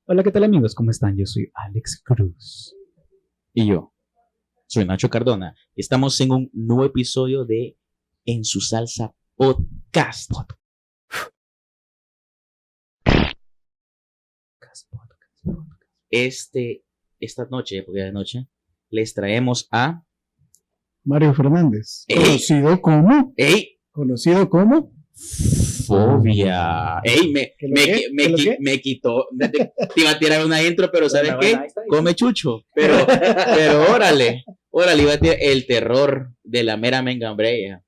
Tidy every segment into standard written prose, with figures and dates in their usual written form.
Hola, ¿qué tal amigos? ¿Cómo están? Yo soy Alex Cruz. Y yo soy Nacho Cardona. Estamos en un nuevo episodio de En su salsa podcast. Esta noche, porque es de noche, les traemos a Mario Fernández, ¡Ey! ¡Ey! conocido como Fobia. ¡Ey! ¿Qué lo qué? Me quitó. Te iba a tirar una intro, pero ¿sabes Bueno, qué? ahí está. Come chucho. Pero órale, iba a tirar el terror de la mera mengambrea.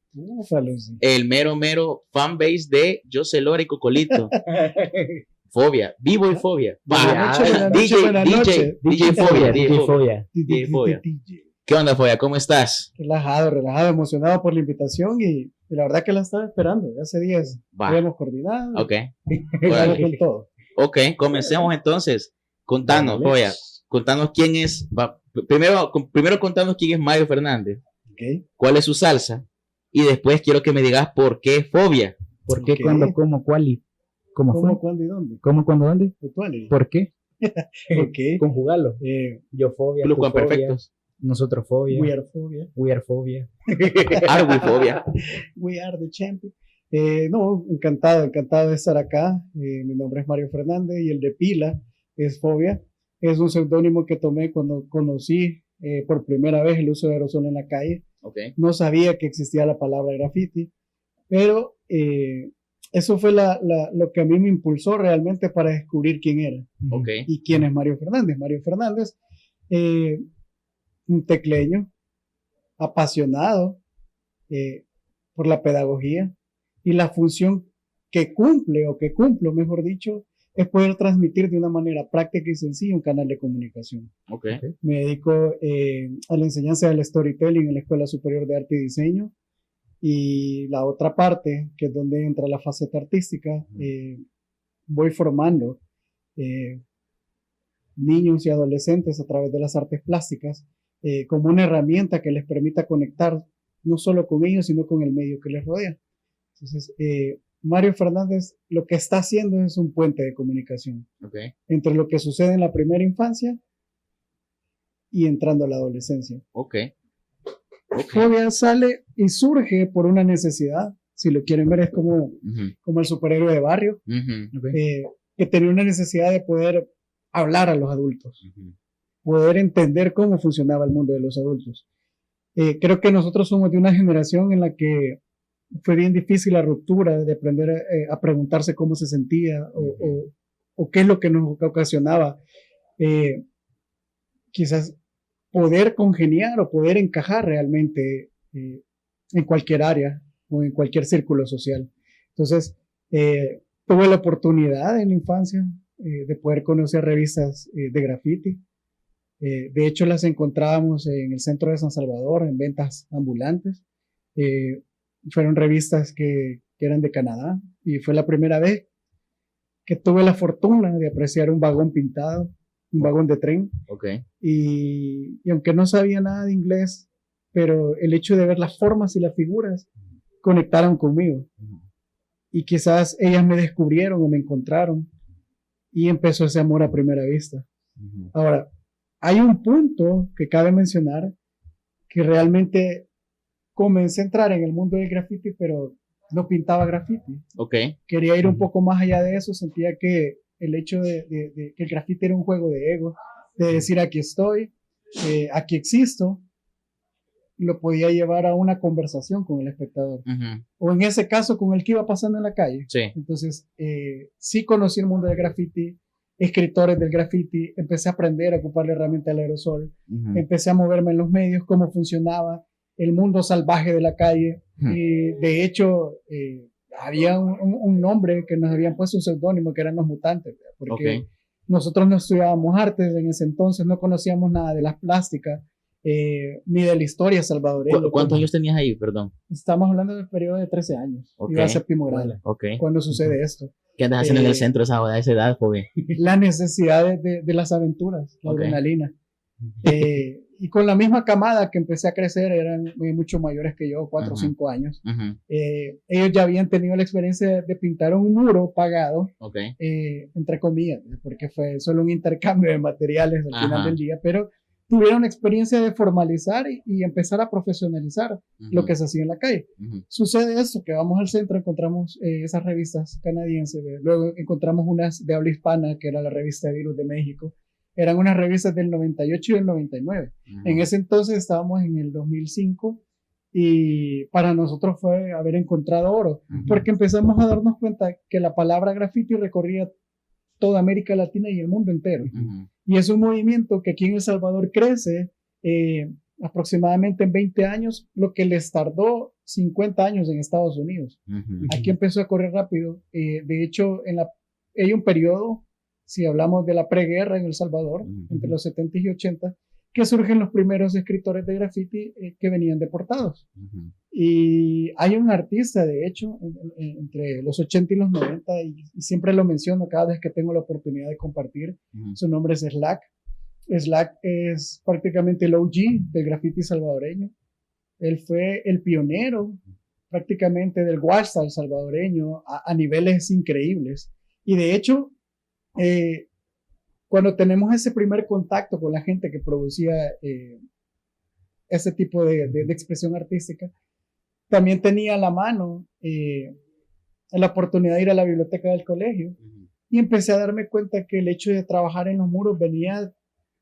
El mero fanbase de José Lora y Cocolito. Fobia, vivo y fobia. DJ Fobia. ¿Qué onda, Fobia? ¿Cómo estás? Relajado, emocionado por la invitación y la verdad que la estaba esperando. Hace días habíamos coordinado. Ok. Vamos con todo. Ok, comencemos entonces. Contanos, Fobia. Contanos quién es. Primero contanos quién es Mario Fernández. Okay. ¿Cuál es su salsa? Y después quiero que me digas por qué Fobia. ¿Por qué, cuándo, cómo, cuál y cómo fue? ¿Cómo, cuándo y dónde? ¿Cómo, cuándo, dónde? Puntuales. ¿Por qué? ¿Por qué? Conjugarlo. Yo fobia, tú fobia, Perfectos. nosotros fobia. We are Fobia. We are fobia. Are we Fobia. We are the champion. No, encantado de estar acá. Mi nombre es Mario Fernández y el de pila es Fobia. Es un seudónimo que tomé cuando conocí por primera vez el uso de aerosol en la calle. Okay. No sabía que existía la palabra graffiti, pero eso fue lo que a mí me impulsó realmente para descubrir quién era. Okay. Y quién es Mario Fernández. Mario Fernández, un tecleño, apasionado por la pedagogía y la función que cumplo, mejor dicho, es poder transmitir de una manera práctica y sencilla un canal de comunicación. Okay. Me dedico a la enseñanza del storytelling en la Escuela Superior de Arte y Diseño. Y la otra parte, que es donde entra la faceta artística, voy formando niños y adolescentes a través de las artes plásticas como una herramienta que les permita conectar no solo con ellos, sino con el medio que les rodea. Entonces, Mario Fernández lo que está haciendo es un puente de comunicación entre lo que sucede en la primera infancia y entrando a la adolescencia. Fobia sale y surge por una necesidad. Si lo quieren ver, es como el superhéroe de barrio, que tenía una necesidad de poder hablar a los adultos, poder entender cómo funcionaba el mundo de los adultos. Creo que nosotros somos de una generación en la que fue bien difícil la ruptura de aprender a preguntarse cómo se sentía o qué es lo que nos ocasionaba quizás poder congeniar o poder encajar realmente en cualquier área o en cualquier círculo social. Entonces, tuve la oportunidad en la infancia de poder conocer revistas de graffiti. De hecho, las encontrábamos en el centro de San Salvador, en ventas ambulantes. Fueron revistas que eran de Canadá y fue la primera vez que tuve la fortuna de apreciar un vagón pintado, un vagón de tren. Y aunque no sabía nada de inglés, pero el hecho de ver las formas y las figuras conectaron conmigo. Y quizás ellas me descubrieron o me encontraron y empezó ese amor a primera vista. Ahora, hay un punto que cabe mencionar, que realmente comencé a entrar en el mundo del graffiti, pero no pintaba graffiti. Quería ir un poco más allá de eso. Sentía que el hecho de que el graffiti era un juego de ego, de decir aquí estoy, aquí existo, lo podía llevar a una conversación con el espectador. O en ese caso con el que iba pasando en la calle. Entonces, sí conocí el mundo del graffiti, escritores del graffiti, empecé a aprender a ocupar la herramienta del aerosol, empecé a moverme en los medios, cómo funcionaba el mundo salvaje de la calle. Y de hecho, había un nombre que nos habían puesto, un seudónimo, que eran los mutantes, porque nosotros no estudiábamos artes en ese entonces, no conocíamos nada de las plásticas, ni de la historia salvadoreña. ¿Cuántos años tenías ahí, perdón? Estamos hablando del periodo de 13 años, iba a séptimo grado, cuando sucede esto. ¿Qué andas haciendo en el centro a esa edad, joven? La necesidad de las aventuras, la adrenalina. y con la misma camada que empecé a crecer, eran mucho mayores que yo, 4 o 5 años. Ellos ya habían tenido la experiencia de pintar un muro pagado, entre comillas, porque fue solo un intercambio de materiales al final del día, pero tuvieron experiencia de formalizar y empezar a profesionalizar lo que se hacía en la calle. Sucede eso, que vamos al centro, encontramos esas revistas canadienses, luego encontramos unas de habla hispana, que era la revista Virus de México. Eran unas revistas del 98 y del 99. En ese entonces estábamos en el 2005 y para nosotros fue haber encontrado oro, porque empezamos a darnos cuenta que la palabra graffiti recorría toda América Latina y el mundo entero. Y es un movimiento que aquí en El Salvador crece aproximadamente en 20 años, lo que les tardó 50 años en Estados Unidos. Aquí empezó a correr rápido. De hecho, hay un periodo, si hablamos de la preguerra en El Salvador, entre los 70 y 80, que surgen los primeros escritores de graffiti que venían deportados. Y hay un artista, de hecho, entre los 80 y los 90, y siempre lo menciono cada vez que tengo la oportunidad de compartir. Su nombre es Slack. Slack es prácticamente el OG del graffiti salvadoreño. Él fue el pionero prácticamente del washstyle salvadoreño a niveles increíbles. Y de hecho, cuando tenemos ese primer contacto con la gente que producía ese tipo de expresión artística, también tenía a la mano la oportunidad de ir a la biblioteca del colegio y empecé a darme cuenta que el hecho de trabajar en los muros venía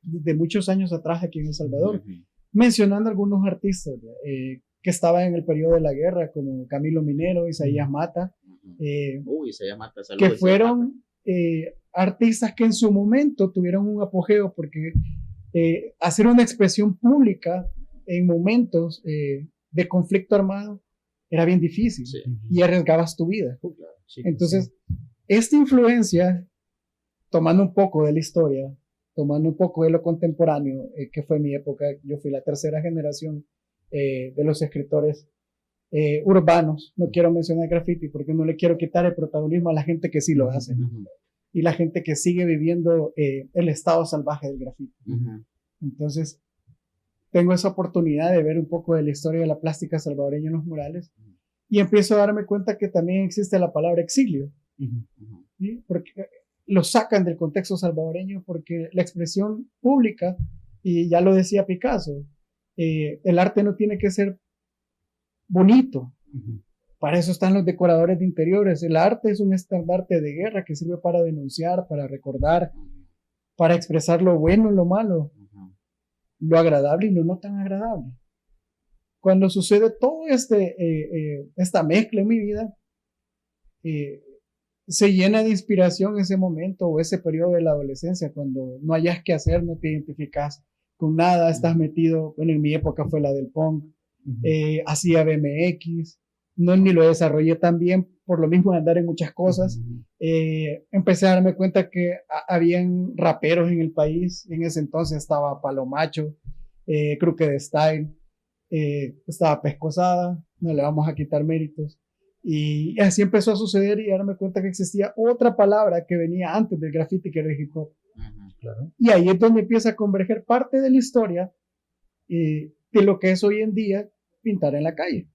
de muchos años atrás aquí en El Salvador, mencionando algunos artistas que estaban en el periodo de la guerra, como Camilo Minero, Isaías Mata, Isaías Mata, saludos, que fueron artistas que en su momento tuvieron un apogeo, porque hacer una expresión pública en momentos de conflicto armado era bien difícil y arriesgabas tu vida. Entonces, esta influencia, tomando un poco de la historia, tomando un poco de lo contemporáneo, que fue mi época, yo fui la tercera generación de los escritores urbanos. No quiero mencionar graffiti porque no le quiero quitar el protagonismo a la gente que sí lo hace y la gente que sigue viviendo el estado salvaje del graffiti. Entonces, tengo esa oportunidad de ver un poco de la historia de la plástica salvadoreña en los murales y empiezo a darme cuenta que también existe la palabra exilio, ¿sí? Porque lo sacan del contexto salvadoreño, porque la expresión pública, y ya lo decía Picasso, el arte no tiene que ser bonito. Para eso están los decoradores de interiores. El arte es un estandarte de guerra que sirve para denunciar, para recordar, para expresar lo bueno y lo malo, lo agradable y lo no tan agradable. Cuando sucede todo esta mezcla en mi vida, se llena de inspiración ese momento o ese periodo de la adolescencia, cuando no hayas qué hacer, no te identificas con nada, estás metido, bueno, en mi época fue la del punk, hacía BMX, no ni lo desarrollé tan bien por lo mismo de andar en muchas cosas. Empecé a darme cuenta que habían raperos en el país. En ese entonces estaba Palomacho, Crooked Style, estaba Pescosada, no le vamos a quitar méritos. Y así empezó a suceder y darme cuenta que existía otra palabra que venía antes del graffiti, que era el hip hop. Y ahí es donde empieza a converger parte de la historia de lo que es hoy en día pintar en la calle.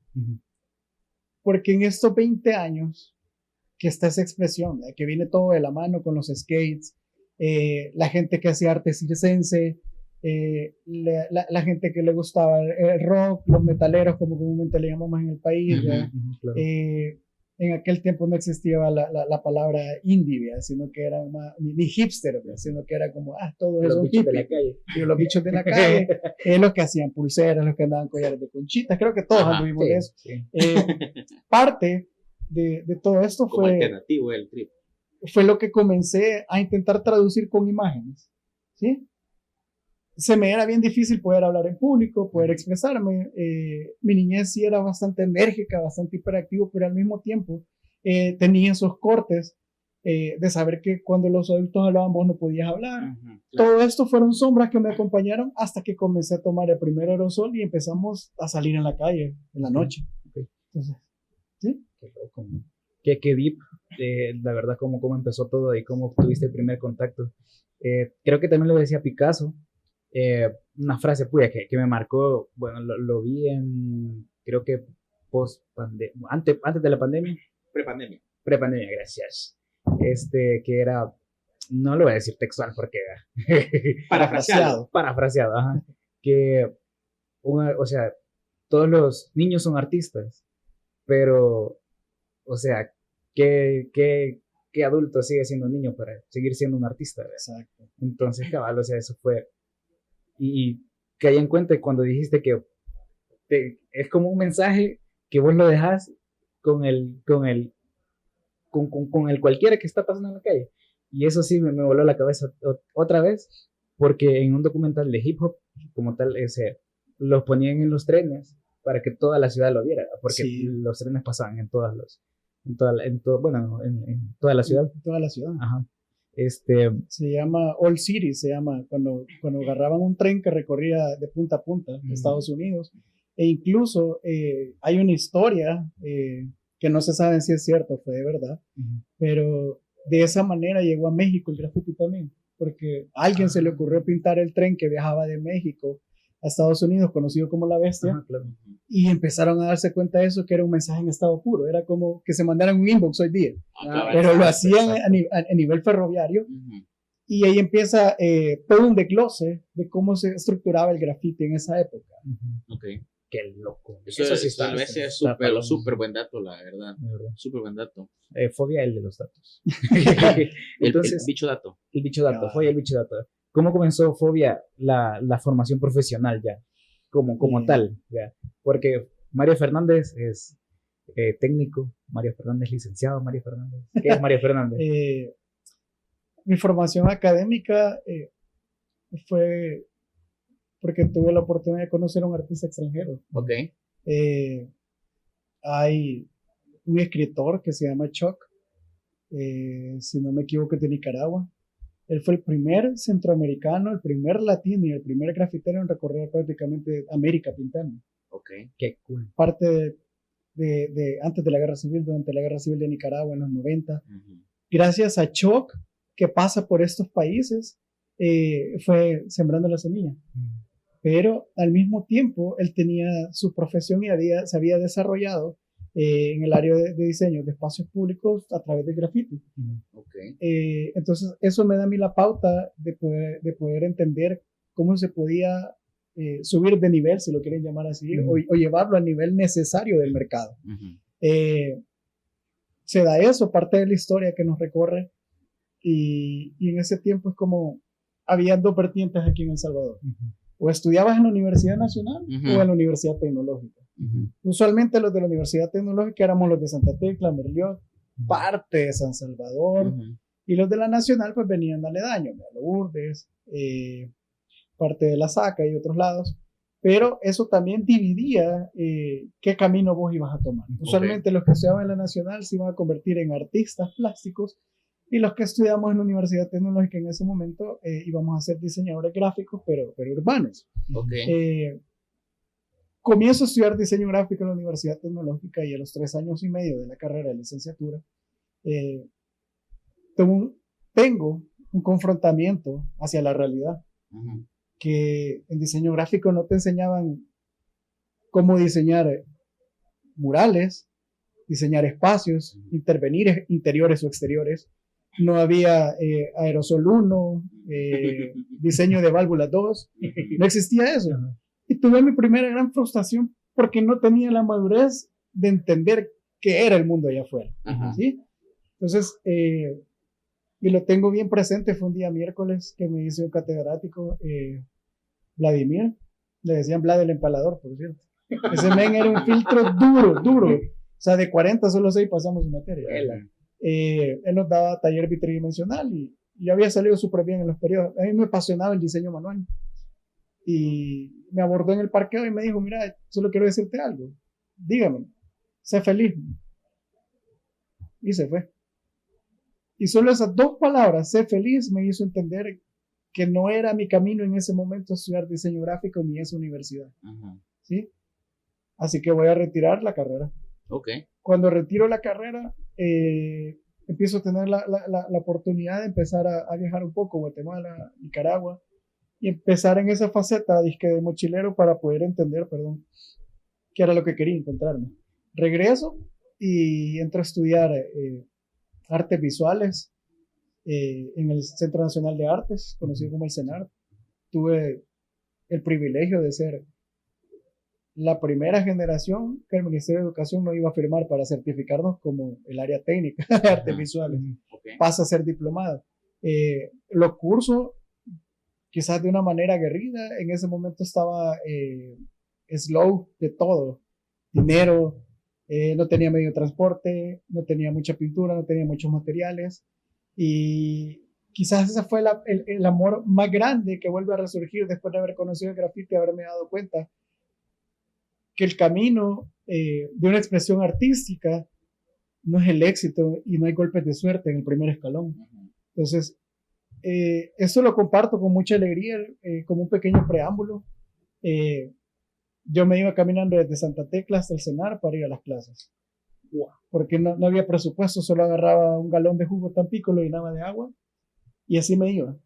Porque en estos 20 años que está esa expresión, que viene todo de la mano con los skates, la gente que hacía arte circense, la gente que le gustaba el rock, los metaleros, como comúnmente le llamamos en el país. En aquel tiempo no existía la palabra indie, sino que era más, ni hipster, sino que era como, todos esos hippies de la calle. Y los bichos de la calle, los que hacían pulseras, los que andaban collares de conchitas, creo que todos anduvimos de eso. Parte de todo esto como alternativo del trip. Fue lo que comencé a intentar traducir con imágenes, ¿sí? Se me era bien difícil poder hablar en público, poder expresarme. Mi niñez sí era bastante enérgica, bastante hiperactivo, pero al mismo tiempo tenía esos cortes de saber que cuando los adultos hablaban vos no podías hablar. Claro. Todo esto fueron sombras que me acompañaron hasta que comencé a tomar el primer aerosol y empezamos a salir en la calle en la noche. Entonces, ¿sí? Qué loco, ¿no? Qué deep, la verdad, cómo empezó todo y cómo tuviste el primer contacto. Creo que también lo decía Picasso, una frase puya que me marcó, bueno, lo vi en, creo que antes de la pandemia. Prepandemia. Prepandemia, gracias. Que era, no lo voy a decir textual porque parafraseado, ajá, que o sea, todos los niños son artistas, pero, o sea, ¿qué adulto sigue siendo un niño para seguir siendo un artista? ¿Verdad? Exacto. Entonces, cabal, o sea, eso fue, y caí en cuenta cuando dijiste que es como un mensaje que vos lo dejas con el cualquiera que está pasando en la calle. Y eso sí me voló la cabeza otra vez, porque en un documental de hip hop, como tal, los ponían en los trenes para que toda la ciudad lo viera, porque sí, los trenes pasaban en todas en toda la ciudad. En toda la ciudad. Ajá. Se llama All City, se llama cuando agarraban un tren que recorría de punta a punta de Estados Unidos. E incluso hay una historia que no se sabe si es cierto o fue de verdad, pero de esa manera llegó a México el graffiti también, porque a alguien se le ocurrió pintar el tren que viajaba de México a Estados Unidos, conocido como La Bestia, claro. Y empezaron a darse cuenta de eso, que era un mensaje en estado puro, era como que se mandaran un inbox hoy día, pero lo hacían a nivel ferroviario, y ahí empieza todo un desglose de cómo se estructuraba el graffiti en esa época. Okay. Qué loco. Eso sí está. Es súper buen dato, la verdad. Súper buen dato. Fobia el de los datos. Entonces, el bicho dato. El bicho dato, Fobia el bicho dato. ¿Cómo comenzó Fobia la formación profesional ya? Como tal, ya. Porque Mario Fernández es técnico, Mario Fernández licenciado, Mario Fernández. ¿Qué es Mario Fernández? Mi formación académica fue porque tuve la oportunidad de conocer a un artista extranjero. Ok. Hay un escritor que se llama Chuck, si no me equivoco, de Nicaragua. Él fue el primer centroamericano, el primer latino y el primer grafitero en recorrer prácticamente América pintando. Ok. Qué cool. Parte de antes de la Guerra Civil, durante la Guerra Civil de Nicaragua en los 90. Gracias a Chuck, que pasa por estos países, fue sembrando la semilla. Pero al mismo tiempo él tenía su profesión y se había desarrollado en el área de diseño de espacios públicos a través del graffiti. Okay. Entonces eso me da a mí la pauta de poder entender cómo se podía subir de nivel, si lo quieren llamar así, o llevarlo al nivel necesario del mercado. Se da eso, parte de la historia que nos recorre, y en ese tiempo es como había dos vertientes aquí en El Salvador. O estudiabas en la Universidad Nacional o en la Universidad Tecnológica. Usualmente los de la Universidad Tecnológica éramos los de Santa Tecla, Merliot, parte de San Salvador, y los de la Nacional pues venían de aledaños, de Lourdes, parte de La Saca y otros lados, pero eso también dividía qué camino vos ibas a tomar. Usualmente los que estudiaban en la Nacional se iban a convertir en artistas plásticos, y los que estudiamos en la Universidad Tecnológica en ese momento íbamos a ser diseñadores gráficos, pero urbanos. Comienzo a estudiar diseño gráfico en la Universidad Tecnológica, y a los 3 años y medio de la carrera de licenciatura tengo un confrontamiento hacia la realidad. Que en diseño gráfico no te enseñaban cómo diseñar murales, diseñar espacios, intervenir interiores o exteriores. No había aerosol 1, diseño de válvulas 2, no existía eso. Y tuve mi primera gran frustración porque no tenía la madurez de entender qué era el mundo allá afuera. ¿Sí? Entonces, y lo tengo bien presente, fue un día miércoles que me hizo un catedrático, Vladimir, le decían Vlad el empalador, por cierto. Ese men era un filtro duro. O sea, de 40 solo 6 pasamos su materia. Él nos daba taller bitridimensional y yo había salido súper bien en los periodos. A mí me apasionaba el diseño manual. Y me abordó en el parqueo y me dijo, mira, solo quiero decirte algo. Dígame, sé feliz. Y se fue. Y solo esas 2 palabras, sé feliz, me hizo entender que no era mi camino en ese momento estudiar diseño gráfico ni esa universidad. ¿Sí? Así que voy a retirar la carrera. Cuando retiro la carrera, empiezo a tener la oportunidad de empezar a viajar un poco, Guatemala, Nicaragua, y empezar en esa faceta disque de mochilero para poder entender, qué era lo que quería encontrarme. Regreso y entro a estudiar artes visuales en el Centro Nacional de Artes, conocido como el CENART. Tuve el privilegio de ser la primera generación que el Ministerio de Educación no iba a firmar para certificarnos como el área técnica de artes visuales. Okay. Pasa a ser diplomado. Los cursos, quizás de una manera aguerrida, en ese momento estaba slow de todo. Dinero, no tenía medio de transporte, no tenía mucha pintura, no tenía muchos materiales. Y quizás ese fue el amor más grande que vuelve a resurgir después de haber conocido el grafiti y haberme dado cuenta que el camino de una expresión artística no es el éxito y no hay golpes de suerte en el primer escalón. Entonces, eso lo comparto con mucha alegría, como un pequeño preámbulo. Yo me iba caminando desde Santa Tecla hasta el CENAR para ir a las clases. Wow. Porque no había presupuesto, solo agarraba un galón de jugo Tampico, lo llenaba de agua y así me iba.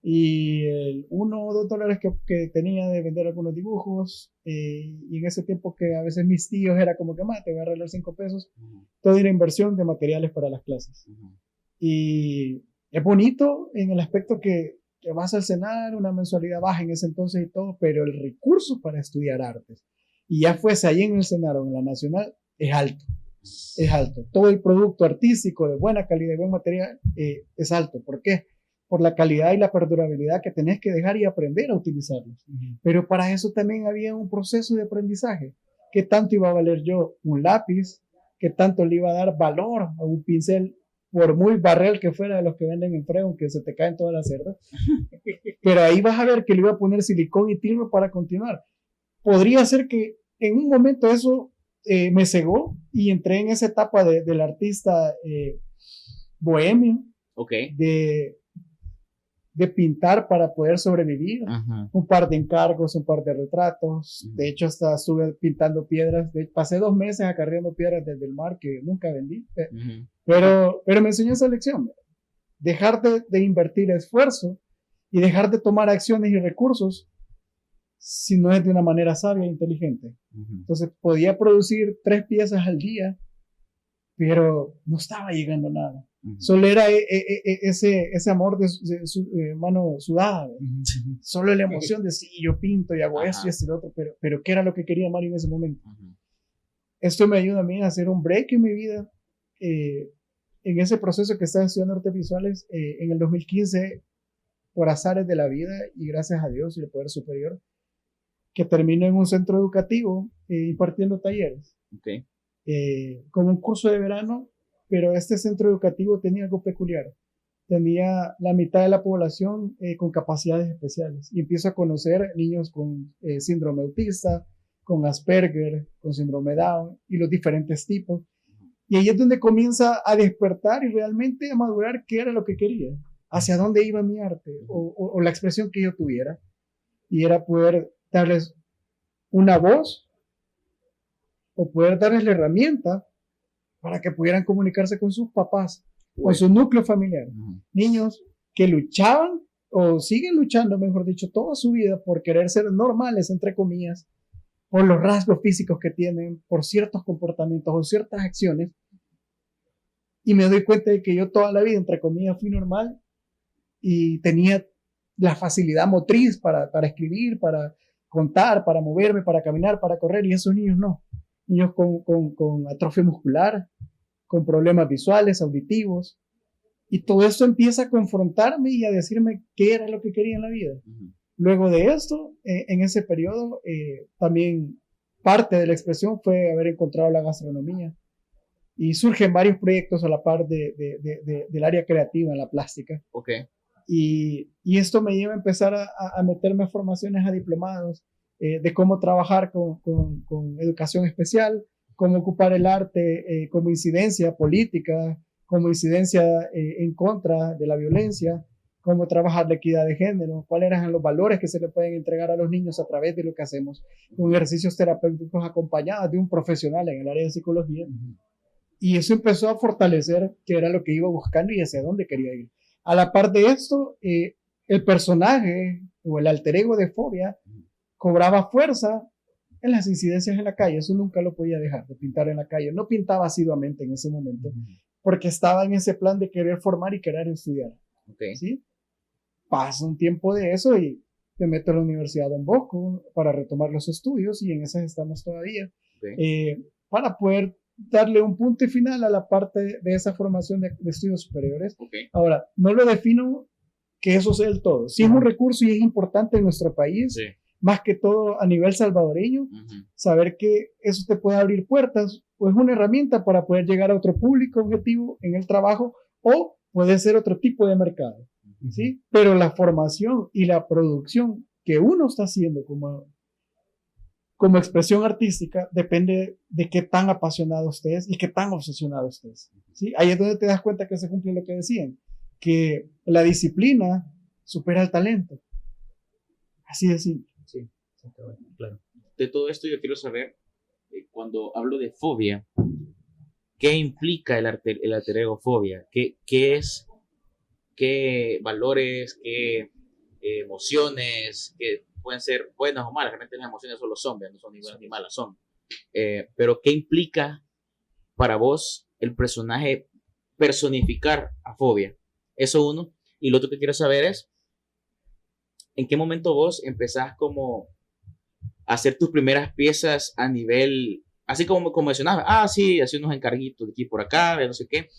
Y el $1 o $2 que tenía de vender algunos dibujos, y en ese tiempo que a veces mis tíos era como que, te voy a regalar 5 pesos, toda era inversión de materiales para las clases. Y es bonito en el aspecto que vas al CENAR, una mensualidad baja en ese entonces y todo, pero el recurso para estudiar artes, y ya fuese ahí en el CENAR o en la Nacional, es alto. Es alto. Todo el producto artístico de buena calidad y buen material es alto. ¿Por qué? Por la calidad y la perdurabilidad que tenés que dejar y aprender a utilizarlos. Pero para eso también había un proceso de aprendizaje. ¿Qué tanto iba a valer yo un lápiz? ¿Qué tanto le iba a dar valor a un pincel, por muy barrel que fuera de los que venden en Freon, que se te caen todas las cerdas? Pero ahí vas a ver que le iba a poner silicón y timo para continuar. Podría ser que en un momento eso me cegó y entré en esa etapa del artista bohemio, de pintar para poder sobrevivir. Un par de encargos, un par de retratos. De hecho, hasta estuve pintando piedras. Pasé 2 meses acarreando piedras desde el mar que nunca vendí. Pero me enseñó esa lección. Dejar de invertir esfuerzo y dejar de tomar acciones y recursos si no es de una manera sabia e inteligente. Entonces, podía producir 3 piezas al día, pero no estaba llegando nada. Solo era ese amor de su mano sudada. Solo la emoción de sí, yo pinto y hago esto y esto y lo otro, pero ¿qué era lo que quería Mario en ese momento? Esto me ayuda a mí a hacer un break en mi vida. En ese proceso que estaba estudiando artes visuales, en el 2015, por azares de la vida y gracias a Dios y el poder superior, que terminé en un centro educativo impartiendo talleres. Como un curso de verano, pero este centro educativo tenía algo peculiar. Tenía la mitad de la población con capacidades especiales. Y empiezo a conocer niños con síndrome autista, con Asperger, con síndrome Down y los diferentes tipos. Y ahí es donde comienza a despertar y realmente a madurar qué era lo que quería, hacia dónde iba mi arte o la expresión que yo tuviera. Y era poder darles una voz o poder darles la herramienta para que pudieran comunicarse con sus papás, con su núcleo familiar. Niños que luchaban o siguen luchando, mejor dicho, toda su vida por querer ser normales, entre comillas, por los rasgos físicos que tienen, por ciertos comportamientos o ciertas acciones. Y me doy cuenta de que yo toda la vida, entre comillas, fui normal y tenía la facilidad motriz para escribir, para contar, para moverme, para caminar, para correr, y esos niños no. Niños con atrofia muscular, con problemas visuales, auditivos, y todo esto empieza a confrontarme y a decirme qué era lo que quería en la vida. Luego de esto, en ese periodo, también parte de la expresión fue haber encontrado la gastronomía, y surgen varios proyectos a la par del área creativa en la plástica. Y esto me lleva a empezar a meterme a formaciones, a diplomados, de cómo trabajar con educación especial, cómo ocupar el arte como incidencia política, como incidencia en contra de la violencia, cómo trabajar la equidad de género, cuáles eran los valores que se le pueden entregar a los niños a través de lo que hacemos, con ejercicios terapéuticos acompañados de un profesional en el área de psicología. Y eso empezó a fortalecer que era lo que iba buscando y hacia dónde quería ir. A la par de esto, el personaje o el alter ego de fobia cobraba fuerza en las incidencias en la calle. Eso nunca lo podía dejar de pintar en la calle. No pintaba asiduamente en ese momento porque estaba en ese plan de querer formar y querer estudiar. ¿Sí? Pasa un tiempo de eso y me meto a la Universidad Don Bosco para retomar los estudios y en esas estamos todavía. Para poder darle un punto y final a la parte de esa formación de estudios superiores. Ahora, no lo defino que eso sea el todo. Sí es un recurso y es importante en nuestro país, más que todo a nivel salvadoreño, saber que eso te puede abrir puertas, o es una herramienta para poder llegar a otro público objetivo en el trabajo, o puede ser otro tipo de mercado, ¿sí? Pero la formación y la producción que uno está haciendo como expresión artística depende de qué tan apasionado estés y qué tan obsesionado estés, ¿sí? Ahí es donde te das cuenta que se cumple lo que decían, que la disciplina supera el talento. Así de simple. Sí, claro. De todo esto yo quiero saber, cuando hablo de fobia, ¿qué implica el alter ego fobia? ¿Qué es? ¿Qué valores? ¿Qué emociones? Que pueden ser buenas o malas. Realmente las emociones solo son, no son ni buenas ni malas, son. Pero ¿qué implica para vos el personaje personificar a fobia? Eso uno. Y lo otro que quiero saber es, ¿en qué momento vos empezás como a hacer tus primeras piezas a nivel, así como mencionabas, sí, hacer unos encarguitos de aquí por acá, de no sé qué?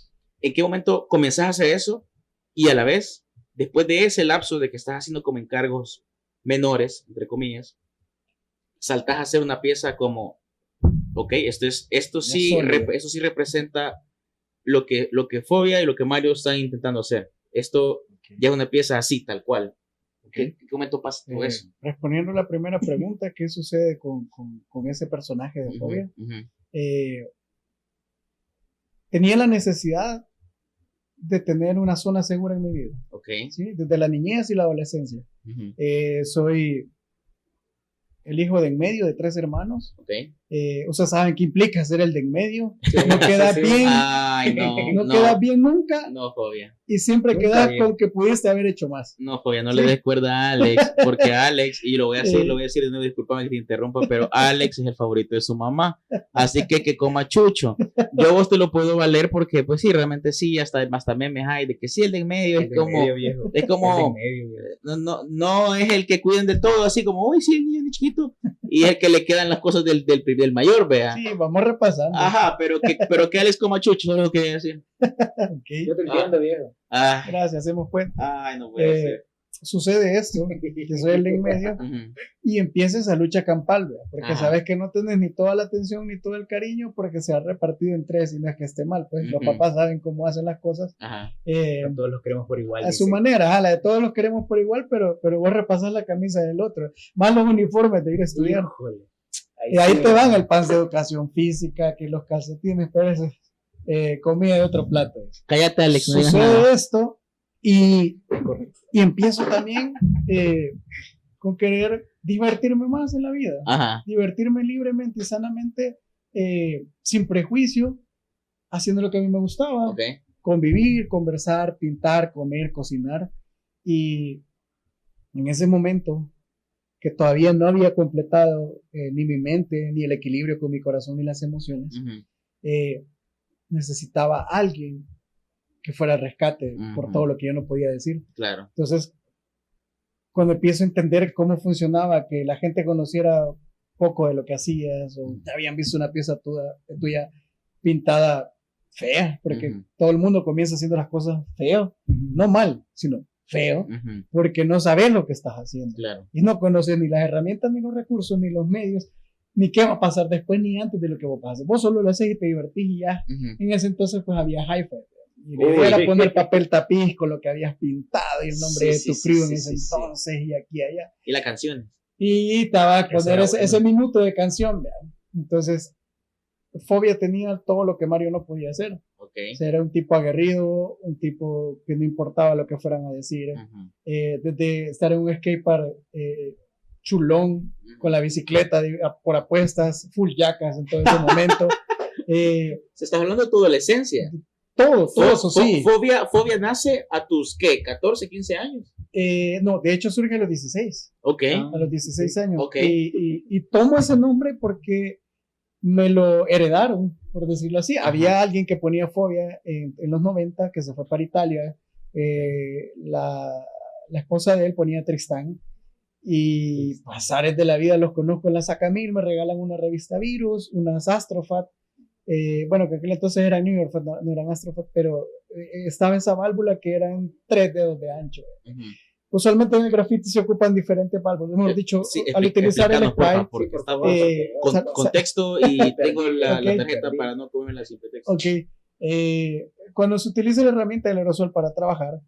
¿En qué momento comenzás a hacer eso? Y a la vez, después de ese lapso de que estás haciendo como encargos menores, entre comillas, saltás a hacer una pieza como, ok, esto sí representa lo que Fobia y lo que Mario están intentando hacer. Esto ya es una pieza así, tal cual. ¿En qué momento pasa todo eso? Respondiendo a la primera pregunta, ¿qué sucede con ese personaje de Fobia? Tenía la necesidad de tener una zona segura en mi vida. ¿Sí? Desde la niñez y la adolescencia. Soy el hijo de en medio de 3 hermanos. Ustedes saben qué implica ser el de en medio. No queda bien. Ay, no queda bien nunca. No, Fobia. Y siempre queda con que pudiste haber hecho más. No, Fobia, no le des cuerda a Alex, porque Alex, y lo voy a decir de nuevo, discúlpame que te interrumpa, pero Alex es el favorito de su mamá. Así que coma chucho. Yo a vos te lo puedo valer porque, pues sí, realmente sí, hasta memes hay de que sí, el de en medio es como. Es como. No es el que cuiden de todo, así como, uy, sí, el niño chiquito. Y es el que le quedan las cosas del mayor, vea. Sí, vamos repasando. Ajá, pero que Alex coma chucho, no es lo que voy a decir. Yo te entiendo, viejo. Gracias, hacemos cuenta. Ay, no puede ser. Sucede esto, que soy el de en medio, y empieza esa lucha campal, ¿verdad? Porque sabes que no tienes ni toda la atención ni todo el cariño porque se ha repartido en 3 y no es que esté mal, pues los papás saben cómo hacen las cosas. Todos los queremos por igual. A su manera, la de todos los queremos por igual, pero vos repasas la camisa del otro, más los uniformes de ir a estudiar. Y ahí te van el pan de educación física, que los calcetines, pero eso es comida de otro plato. Cállate, Alex. Sucede esto. Y empiezo también con querer divertirme más en la vida, divertirme libremente y sanamente, sin prejuicio, haciendo lo que a mí me gustaba, convivir, conversar, pintar, comer, cocinar. Y en ese momento que todavía no había completado ni mi mente, ni el equilibrio con mi corazón, ni las emociones, necesitaba a alguien que fuera al rescate por todo lo que yo no podía decir. Claro. Entonces, cuando empiezo a entender cómo funcionaba, que la gente conociera poco de lo que hacías, o te habían visto una pieza tuya pintada fea, porque todo el mundo comienza haciendo las cosas feo, no mal, sino feo, porque no sabes lo que estás haciendo. Claro. Y no conoces ni las herramientas, ni los recursos, ni los medios, ni qué va a pasar después, ni antes de lo que vos haces. Vos solo lo haces y te divertís y ya. En ese entonces pues había hi-fi. Y la idea era poner papel tapiz con lo que habías pintado y el nombre de tu crew en ese entonces y aquí y allá. Y las canciones. Y estaba a poner ese minuto de canción, ¿verdad? Entonces, Fobia tenía todo lo que Mario no podía hacer. O sea, era un tipo aguerrido, un tipo que no importaba lo que fueran a decir. Desde estar en un skatepark chulón, con la bicicleta por apuestas, full yacas en todo ese momento. Se está hablando de tu adolescencia. todo eso sí. Fobia nace a tus, ¿qué? 14, 15 años. No, de hecho surge a los 16. Ok. A los 16 años. Okay. Y tomo ese nombre porque me lo heredaron, por decirlo así. Ajá. Había alguien que ponía fobia en los 90, que se fue para Italia. La esposa de él ponía Tristán. Y pasares de la vida los conozco en la Sacamil, me regalan una revista Virus, unas Astrofat. Bueno, que aquel entonces era New York, no eran Astrofat, pero estaba esa válvula que eran 3 dedos de ancho. Uh-huh. Usualmente en el graffiti se ocupan diferentes válvulas. Hemos dicho, sí, al utilizar el spray. Porque estamos con texto y tengo la tarjeta para no comerme sin texto. Ok. Cuando se utiliza la herramienta del aerosol para trabajar,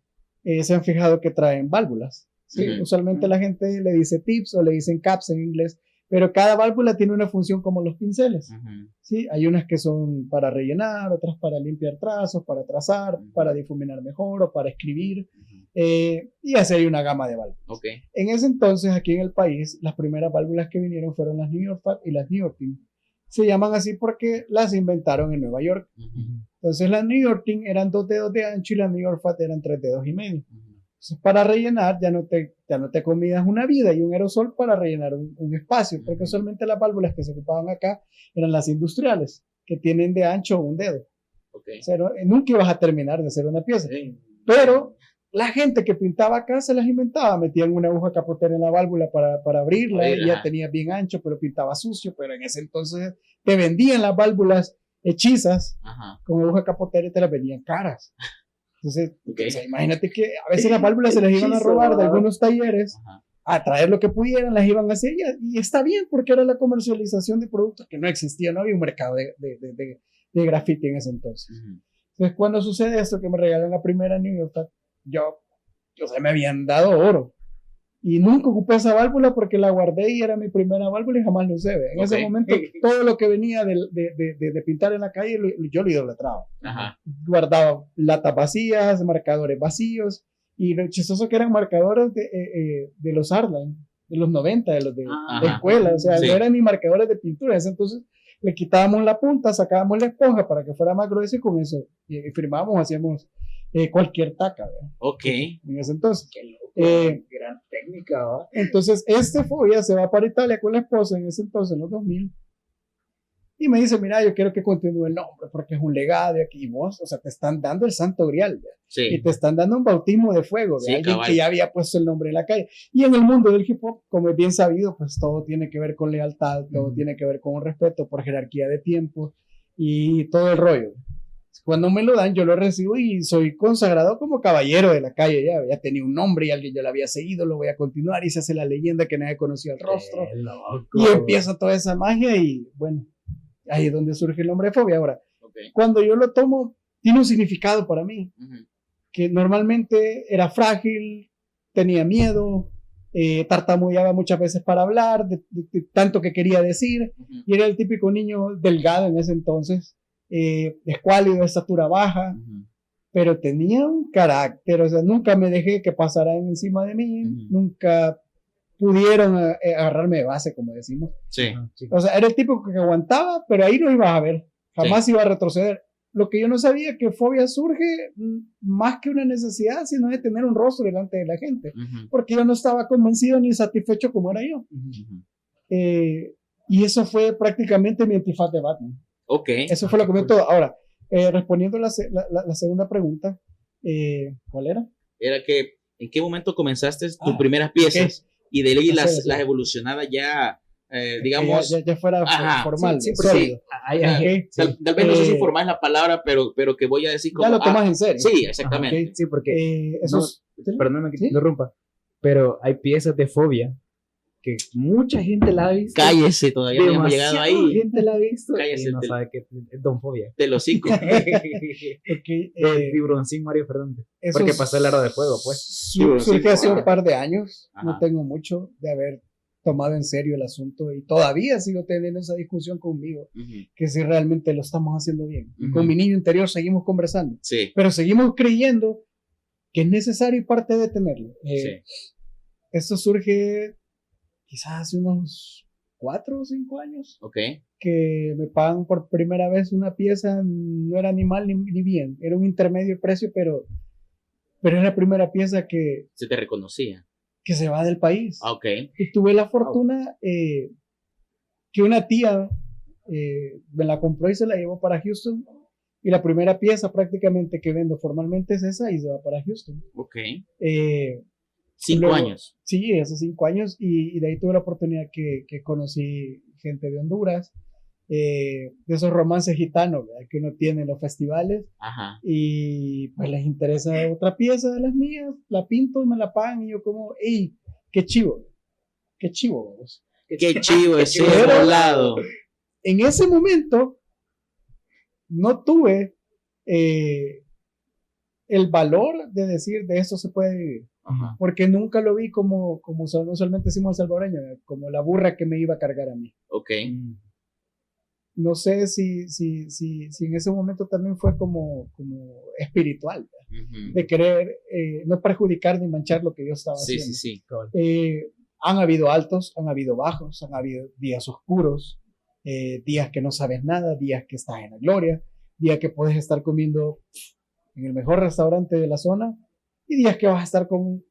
se han fijado que traen válvulas. ¿Sí? Uh-huh. Usualmente la gente le dice tips o le dicen caps en inglés, pero cada válvula tiene una función como los pinceles. Uh-huh. ¿Sí? Hay unas que son para rellenar, otras para limpiar trazos, para trazar, uh-huh, para difuminar mejor o para escribir. Uh-huh. Y así hay una gama de válvulas. Okay. En ese entonces, aquí en el país, las primeras válvulas que vinieron fueron las New York Fat y las New York Team. Se llaman así porque las inventaron en Nueva York. Uh-huh. Entonces las New York Team eran 2 dedos de ancho y las New York Fat eran 3 dedos y medio. Uh-huh. Entonces, para rellenar ya no te comías una vida y un aerosol para rellenar un espacio, porque usualmente las válvulas que se ocupaban acá eran las industriales, que tienen de ancho 1 dedo. Okay. O sea, nunca ibas a terminar de hacer una pieza. Pero la gente que pintaba acá se las inventaba, metían una aguja capotera en la válvula para abrirla, y ya tenía bien ancho, pero pintaba sucio, pero en ese entonces te vendían las válvulas hechizas, ajá, con aguja capotera y te las vendían caras. Entonces, okay, o sea, imagínate que a veces las válvulas se las iban a robar de algunos talleres, ajá, a traer lo que pudieran, las iban a hacer y está bien porque era la comercialización de productos que no existía, no había un mercado de graffiti en ese entonces. Uh-huh. Entonces, cuando sucede esto, que me regalan la primera New York, o sea, me habían dado oro. Y nunca ocupé esa válvula porque la guardé y era mi primera válvula y jamás lo usé. En ese momento, todo lo que venía de pintar en la calle, yo lo idolatraba. Ajá. Guardaba latas vacías, marcadores vacíos, y lo chistoso que eran marcadores de los Artline, de los 90, de los de escuela. O sea, sí, no eran ni marcadores de pintura. Entonces, le quitábamos la punta, sacábamos la esponja para que fuera más grueso y con eso y firmábamos, hacíamos cualquier taca, ¿verdad? Ok. En ese entonces. Qué loco, gran técnica, ¿verdad? Entonces, fobia se va para Italia con la esposa en ese entonces, en los 2000. Y me dice, mira, yo quiero que continúe el nombre porque es un legado de aquí. Vos, o sea, te están dando el santo grial, ¿verdad? Sí. Y te están dando un bautismo de fuego de alguien que ya había puesto el nombre en la calle. Y en el mundo del hip hop, como es bien sabido, pues todo tiene que ver con lealtad, todo tiene que ver con un respeto por jerarquía de tiempo y todo el rollo. Cuando me lo dan, yo lo recibo y soy consagrado como caballero de la calle. Ya tenía un nombre y alguien ya lo había seguido, lo voy a continuar y se hace la leyenda que nadie conocía el rostro. Y empieza toda esa magia y bueno, ahí es donde surge el nombre de fobia. Ahora, cuando yo lo tomo, tiene un significado para mí, que normalmente era frágil, tenía miedo, tartamudeaba muchas veces para hablar, de tanto que quería decir, y era el típico niño delgado en ese entonces, escuálido, de estatura baja, pero tenía un carácter, o sea, nunca me dejé que pasaran encima de mí, nunca pudieron agarrarme de base, como decimos. Sí. O sea, era el tipo que aguantaba, pero ahí lo ibas a ver, jamás iba a retroceder. Lo que yo no sabía, que fobia surge más que una necesidad, sino de tener un rostro delante de la gente, porque yo no estaba convencido ni satisfecho como era yo. Y eso fue prácticamente mi antifaz de Batman. Eso fue lo que me todo. Ahora, respondiendo la segunda pregunta, ¿cuál era? Era que, ¿en qué momento comenzaste tus primeras piezas? Y de ahí las evolucionadas ya, digamos... Ya fuera formal. Sí, tal vez no sé si formal es la palabra, pero que voy a decir como... Ya lo tomas en serio. Sí, exactamente. Sí, porque... perdóname que te interrumpa, pero hay piezas de fobia que mucha gente la ha visto. Cállese, todavía no hemos llegado ahí. Mucha gente la ha visto. Cállese. Y no sabe que es Don Fobia. Te lo cico. El tiburoncín Mario Fernández. Porque pasó el aro de fuego, pues. Surge hace un par de años. No tengo mucho de haber tomado en serio el asunto y todavía sigo teniendo esa discusión conmigo, que si realmente lo estamos haciendo bien. Con mi niño interior seguimos conversando. Sí. Pero seguimos creyendo que es necesario y parte de tenerlo. Esto surge quizás hace unos 4 o 5 años. Ok. Que me pagan por primera vez una pieza, no era ni mal ni bien, era un intermedio precio, pero es la primera pieza que Se te reconocía. Que se va del país. Ok. Y tuve la fortuna que una tía me la compró y se la llevó para Houston. Y la primera pieza prácticamente que vendo formalmente es esa y se va para Houston. Ok. 5 años. Sí, hace 5 años. Y de ahí tuve la oportunidad que conocí gente de Honduras. De esos romances gitanos, ¿verdad?, que uno tiene en los festivales. Ajá. Y pues les interesa otra pieza de las mías, la pinto y me la pagan. Y yo como, hey, qué chivo vos. Qué chivo ese volado. En ese momento no tuve el valor de decir de esto se puede vivir. Ajá. Porque nunca lo vi como usualmente decimos salvadoreño, como la burra que me iba a cargar a mí. Ok. No sé si en ese momento también fue como espiritual, Uh-huh. de querer no perjudicar ni manchar lo que yo estaba haciendo. Sí. Han habido altos, han habido bajos, han habido días oscuros, días que no sabes nada, días que estás en la gloria, días que puedes estar comiendo en el mejor restaurante de la zona y días que vas a estar con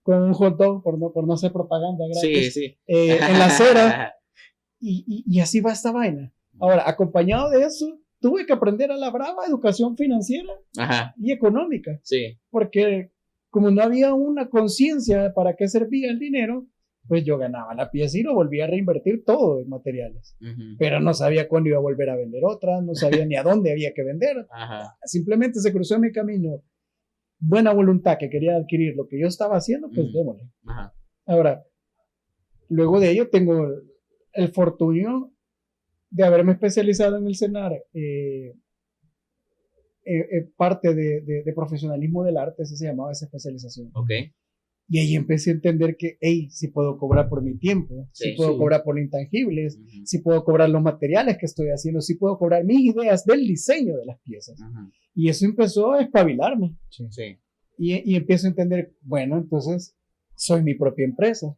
un hot dog, por no hacer propaganda gratis, Sí. En la acera. Y así va esta vaina. Ahora, acompañado de eso, tuve que aprender a la brava educación financiera. Ajá. Y económica. Sí. Porque como no había una conciencia de para qué servía el dinero, pues yo ganaba la pieza y lo volvía a reinvertir todo en materiales. Uh-huh. Pero no sabía cuándo iba a volver a vender otra, no sabía ni a dónde había que vender. Ajá. Simplemente se cruzó en mi camino buena voluntad que quería adquirir lo que yo estaba haciendo, pues démosle. Ajá. Ahora, luego de ello tengo el fortunio de haberme especializado en el CENAR, parte de profesionalismo del arte, así se llamaba esa especialización. Ok. Y ahí empecé a entender que, hey, si puedo cobrar por mi tiempo, si puedo cobrar por intangibles, si puedo cobrar los materiales que estoy haciendo, si puedo cobrar mis ideas del diseño de las piezas. Y eso empezó a espabilarme. Sí. Y empiezo a entender, bueno, entonces soy mi propia empresa.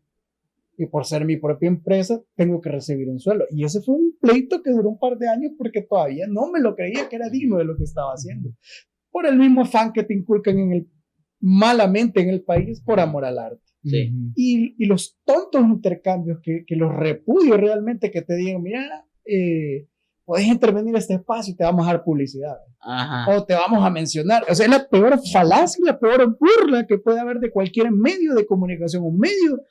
Y por ser mi propia empresa, tengo que recibir un sueldo. Y ese fue un pleito que duró un par de años porque todavía no me lo creía que era digno de lo que estaba haciendo. Por el mismo afán que te inculcan malamente en el país por amor al arte. Sí. Y los tontos intercambios que los repudio realmente, que te digan, mira, puedes intervenir en este espacio y te vamos a dar publicidad. Ajá. O te vamos a mencionar. O sea, es la peor falacia, la peor burla que puede haber de cualquier medio de comunicación, un medio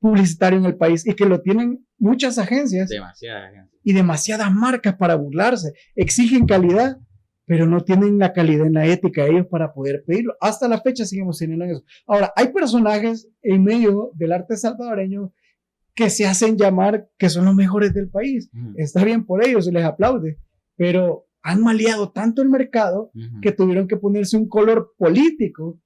publicitario en el país, y que lo tienen muchas agencias. Demasiadas agencias. Y demasiadas marcas para burlarse. Exigen calidad, pero no tienen la calidad en la ética de ellos para poder pedirlo. Hasta la fecha seguimos teniendo eso. Ahora, hay personajes en medio del arte salvadoreño que se hacen llamar que son los mejores del país. Está bien por ellos, se les aplaude, pero han maleado tanto el mercado que tuvieron que ponerse un color político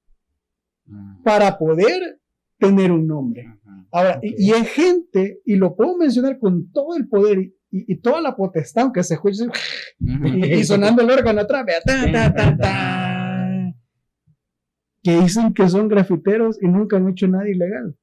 para poder tener un nombre. Ahora, y hay gente, y lo puedo mencionar con todo el poder y toda la potestad, aunque se escuche y sonando el órgano atrás, que dicen que son grafiteros y nunca han hecho nada ilegal.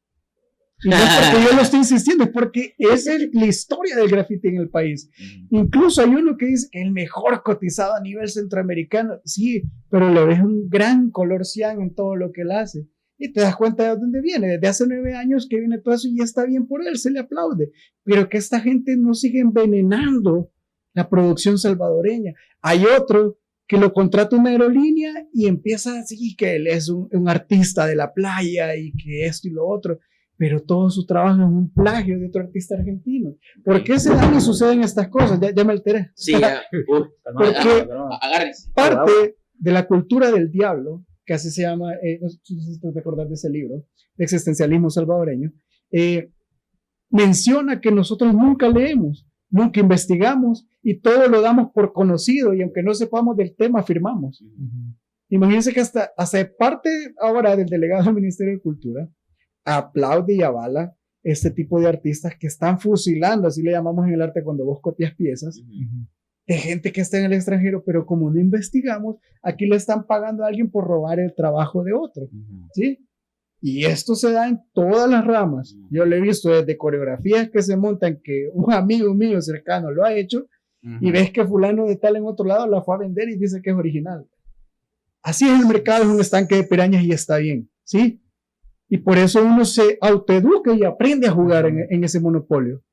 Y no es porque yo lo estoy insistiendo, es porque esa es la historia del graffiti en el país. Incluso hay uno que dice que el mejor cotizado a nivel centroamericano, sí, pero le ves un gran color cian en todo lo que él hace. Y te das cuenta de dónde viene. Desde hace 9 años que viene todo eso y ya está bien por él, se le aplaude. Pero que esta gente no sigue envenenando la producción salvadoreña. Hay otro que lo contrata una aerolínea y empieza así, que él es un artista de la playa y que esto y lo otro. Pero todo su trabajo es un plagio de otro artista argentino. ¿Por qué se dan y suceden estas cosas? Ya me alteré. Sí, ya. Porque agárrense. Parte de la cultura del diablo, que así se llama, no sé si te acordás de ese libro, de existencialismo salvadoreño, menciona que nosotros nunca leemos, nunca investigamos y todo lo damos por conocido y aunque no sepamos del tema, afirmamos. Imagínense que hasta parte ahora del delegado del Ministerio de Cultura aplaude y avala este tipo de artistas que están fusilando, así le llamamos en el arte cuando vos copias piezas, de gente que está en el extranjero, pero como no investigamos, aquí le están pagando a alguien por robar el trabajo de otro, ¿sí? Y esto se da en todas las ramas. Yo lo he visto desde coreografías que se montan, que un amigo mío cercano lo ha hecho, y ves que fulano de tal en otro lado la fue a vender y dice que es original. Así es el mercado, es un estanque de pirañas y está bien, ¿sí? Y por eso uno se autoeduca y aprende a jugar en ese monopolio.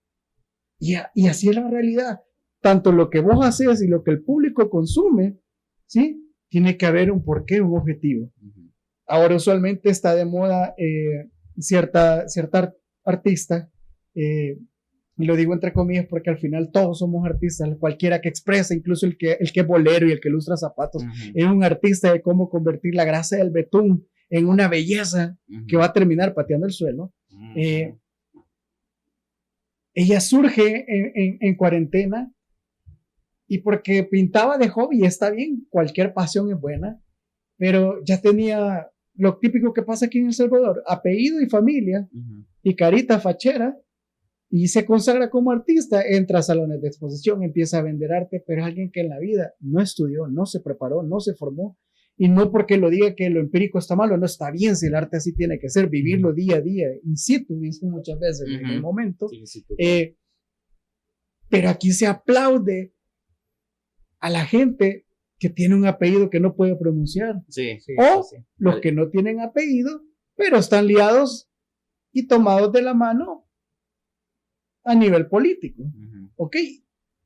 Y así es la realidad. Tanto lo que vos haces y lo que el público consume, ¿sí? Tiene que haber un porqué, un objetivo. Ahora usualmente está de moda cierta artista, y lo digo entre comillas porque al final todos somos artistas, cualquiera que expresa, incluso el que es bolero y el que lustra zapatos, es un artista de cómo convertir la grasa del betún en una belleza que va a terminar pateando el suelo. Ella surge en cuarentena y porque pintaba de hobby, está bien, cualquier pasión es buena, pero ya tenía lo típico que pasa aquí en El Salvador, apellido y familia, y carita fachera, y se consagra como artista, entra a salones de exposición, empieza a vender arte, pero es alguien que en la vida no estudió, no se preparó, no se formó, y no porque lo diga que lo empírico está malo, no está bien, si el arte así tiene que ser, vivirlo día a día, in situ, dicen muchas veces en el momento, pero aquí se aplaude a la gente que tiene un apellido que no puede pronunciar. Los que no tienen apellido, pero están liados y tomados de la mano a nivel político. Ok,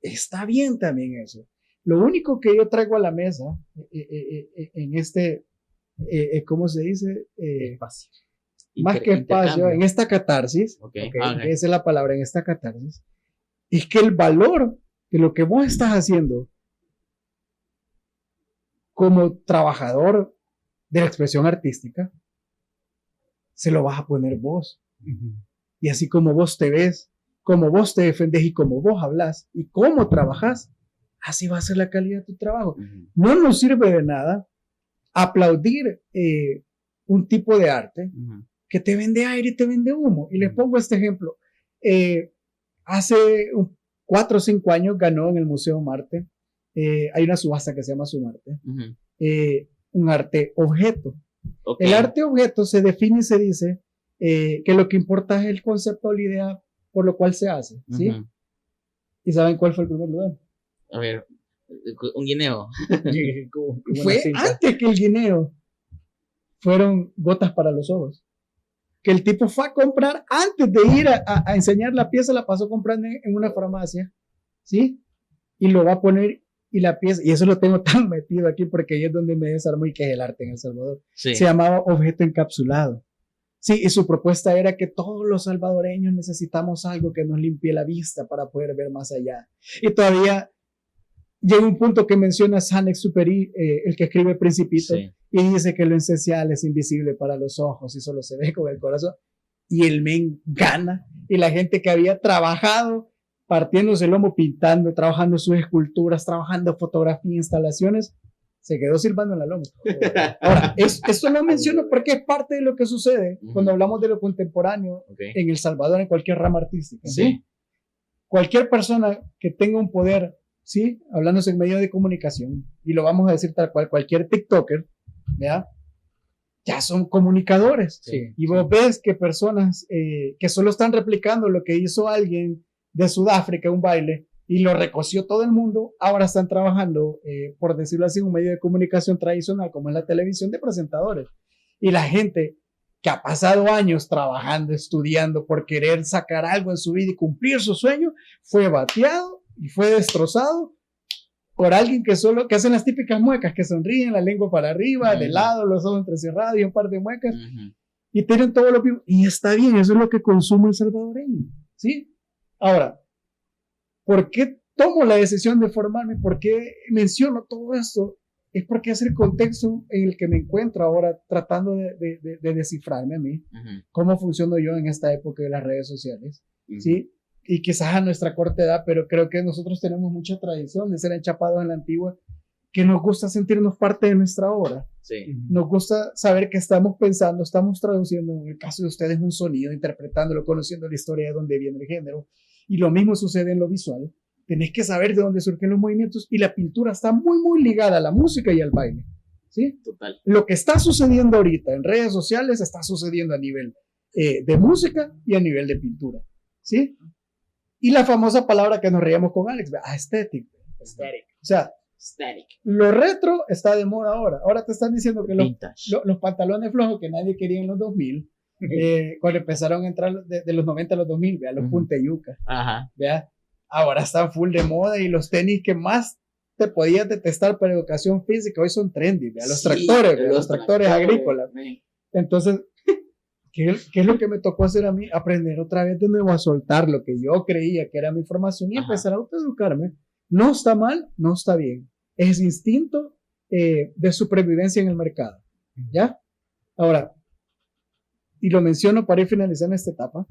está bien también eso. Lo único que yo traigo a la mesa en este, ¿cómo se dice? Espacio. Más que espacio, en esta catarsis, esa es la palabra, en esta catarsis, es que el valor de lo que vos estás haciendo como trabajador de la expresión artística, se lo vas a poner vos. Y así como vos te ves, como vos te defendés y como vos hablas y cómo trabajas, así va a ser la calidad de tu trabajo. No nos sirve de nada aplaudir un tipo de arte que te vende aire y te vende humo. Y les pongo este ejemplo. Hace 4 o 5 años ganó en el Museo Marte. Hay una subasta que se llama Sumarte, un arte objeto. El arte objeto se define y se dice que lo que importa es el concepto o la idea por lo cual se hace, ¿sí? ¿Y saben cuál fue el primer lugar? A ver, un guineo. Fue antes que el guineo. Fueron gotas para los ojos. Que el tipo fue a comprar antes de ir a enseñar la pieza, la pasó comprando en una farmacia, ¿sí? Y lo va a poner. Y la pieza, y eso lo tengo tan metido aquí porque ahí es donde me desarmo y que es el arte en El Salvador. Se llamaba objeto encapsulado. Sí, y su propuesta era que todos los salvadoreños necesitamos algo que nos limpie la vista para poder ver más allá. Y todavía llega un punto que menciona Saint-Exupéry, el que escribe El Principito, y dice que lo esencial es invisible para los ojos y solo se ve con el corazón. Y el men gana, y la gente que había trabajado partiéndose el lomo, pintando, trabajando sus esculturas, trabajando fotografía, instalaciones, se quedó silbando en la loma. Ahora, esto lo menciono porque es parte de lo que sucede cuando hablamos de lo contemporáneo en El Salvador, en cualquier rama artística. ¿Sí? Cualquier persona que tenga un poder, ¿sí? Hablándose en medio de comunicación, y lo vamos a decir tal cual, cualquier TikToker, ¿ya? Ya son comunicadores. Y vos ves que personas que solo están replicando lo que hizo alguien de Sudáfrica, un baile, y lo recoció todo el mundo, ahora están trabajando, por decirlo así, un medio de comunicación tradicional como es la televisión, de presentadores. Y la gente que ha pasado años trabajando, estudiando por querer sacar algo en su vida y cumplir su sueño, fue bateado y fue destrozado por alguien que hacen las típicas muecas, que sonríen, la lengua para arriba, de lado, los ojos entrecerrados y un par de muecas, y tienen todo lo que... Y está bien, eso es lo que consume el salvadoreño, ¿sí? Ahora, ¿por qué tomo la decisión de formarme? ¿Por qué menciono todo esto? Es porque es el contexto en el que me encuentro ahora tratando de descifrarme a mí, cómo funciono yo en esta época de las redes sociales, ¿sí? Y quizás a nuestra corta edad, pero creo que nosotros tenemos mucha tradición de ser enchapados en la antigua, que nos gusta sentirnos parte de nuestra obra. Nos gusta saber que estamos pensando, estamos traduciendo, en el caso de ustedes, un sonido, interpretándolo, conociendo la historia de dónde viene el género. Y lo mismo sucede en lo visual. Tenés que saber de dónde surgen los movimientos, y la pintura está muy, muy ligada a la música y al baile. ¿sí? Total. Lo que está sucediendo ahorita en redes sociales está sucediendo a nivel de música y a nivel de pintura, ¿sí? Y la famosa palabra que nos reíamos con Alex, aesthetic. Aesthetic. O sea, Aesthetic. lo retro está de moda ahora. Ahora te están diciendo que Vintage. los pantalones flojos que nadie quería en los 2000, cuando empezaron a entrar de los 90 a los 2000, vea, los punta yuca, Ajá. vea, ahora están full de moda y los tenis que más te podías detestar para educación física hoy son trendy, vea, los tractores, vea, los tractores agrícolas. Entonces, ¿qué es lo que me tocó hacer a mí? Aprender otra vez de nuevo a soltar lo que yo creía que era mi formación y empezar a autoeducarme. No está mal, no está bien. Es instinto de supervivencia en el mercado. ¿Ya? Ahora, y lo menciono para ir finalizando esta etapa,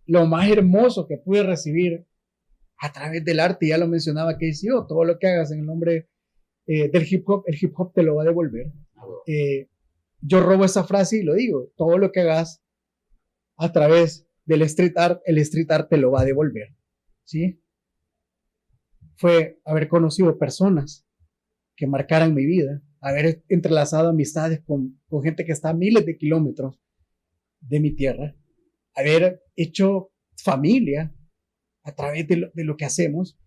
lo más hermoso que pude recibir a través del arte, ya lo mencionaba Casey, todo lo que hagas en el nombre del hip hop, el hip hop te lo va a devolver. Yo robo esa frase y lo digo, todo lo que hagas a través del street art, el street art te lo va a devolver. ¿Sí? Fue haber conocido personas que marcaran mi vida, haber entrelazado amistades con gente que está a miles de kilómetros de mi tierra, haber hecho familia a través de lo que hacemos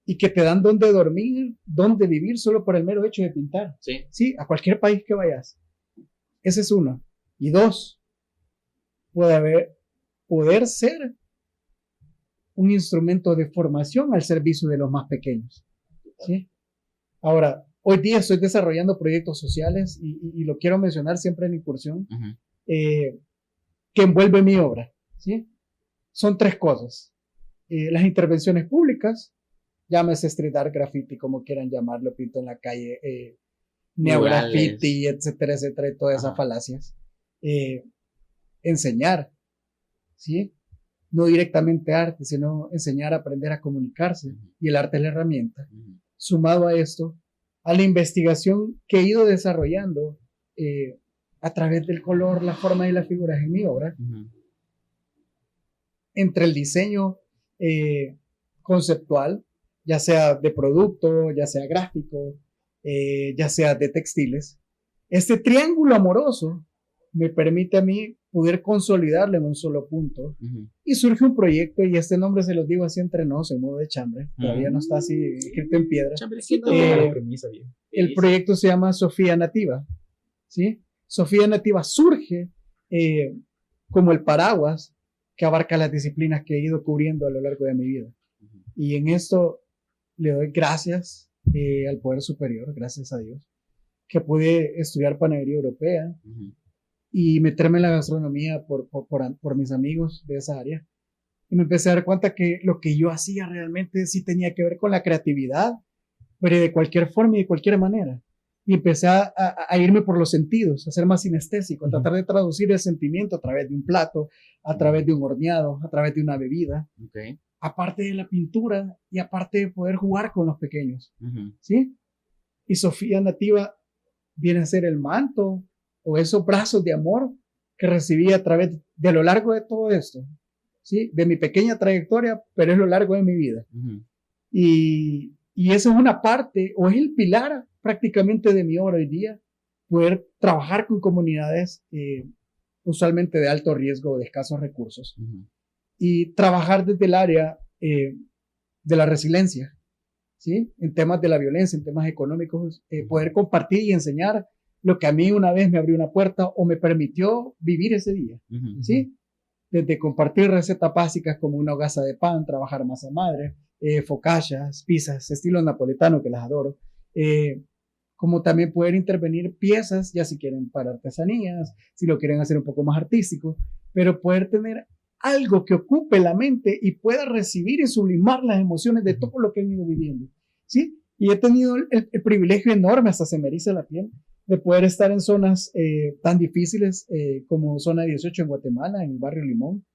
y que te dan donde dormir, donde vivir solo por el mero hecho de pintar. Sí. Sí, a cualquier país que vayas. Ese es uno. Y dos, poder ser un instrumento de formación al servicio de los más pequeños. ¿Sí? Ahora, hoy día estoy desarrollando proyectos sociales y lo quiero mencionar siempre en incursión, que envuelve mi obra. ¿Sí? Son tres cosas. Las intervenciones públicas, llámese street art, graffiti, como quieran llamarlo, pinto en la calle, neograffiti, etcétera, etcétera, y todas esas falacias. Enseñar, ¿sí? No directamente arte, sino enseñar a aprender a comunicarse, y el arte es la herramienta. Sumado a esto, a la investigación que he ido desarrollando a través del color, la forma y las figuras en mi obra, entre el diseño conceptual, ya sea de producto, ya sea gráfico, ya sea de textiles, este triángulo amoroso me permite a mí poder consolidarlo en un solo punto. Y surge un proyecto, y este nombre se los digo así entre nos, en modo de chambre, todavía no está así escrito en piedra. El proyecto se llama Sofía Nativa, ¿sí? Sofía Nativa surge como el paraguas que abarca las disciplinas que he ido cubriendo a lo largo de mi vida. Y en esto le doy gracias al Poder Superior, gracias a Dios, que pude estudiar panadería europea y meterme en la gastronomía por mis amigos de esa área. Y me empecé a dar cuenta que lo que yo hacía realmente sí tenía que ver con la creatividad, pero de cualquier forma y de cualquier manera. Y empecé a irme por los sentidos, a ser más sinestésico, a tratar de traducir el sentimiento a través de un plato, a través de un horneado, a través de una bebida. Aparte de la pintura y aparte de poder jugar con los pequeños. ¿Sí? Y Sofía Nativa viene a ser el manto o esos brazos de amor que recibí a través de lo largo de todo esto. ¿Sí? De mi pequeña trayectoria, pero es lo largo de mi vida. Y eso es una parte, o es el pilar prácticamente de mi obra hoy día, poder trabajar con comunidades usualmente de alto riesgo o de escasos recursos. Y trabajar desde el área de la resiliencia, ¿sí? En temas de la violencia, en temas económicos, poder compartir y enseñar lo que a mí una vez me abrió una puerta o me permitió vivir ese día, ¿sí? Desde compartir recetas básicas como una hogaza de pan, trabajar masa madre, focaccias, pizzas, estilo napoletano, que las adoro, como también poder intervenir piezas, ya si quieren para artesanías, si lo quieren hacer un poco más artístico, pero poder tener algo que ocupe la mente y pueda recibir y sublimar las emociones de todo lo que han ido viviendo, ¿sí? Y he tenido el privilegio enorme, hasta se me eriza la piel, de poder estar en zonas tan difíciles como Zona 18 en Guatemala, en el barrio Limón,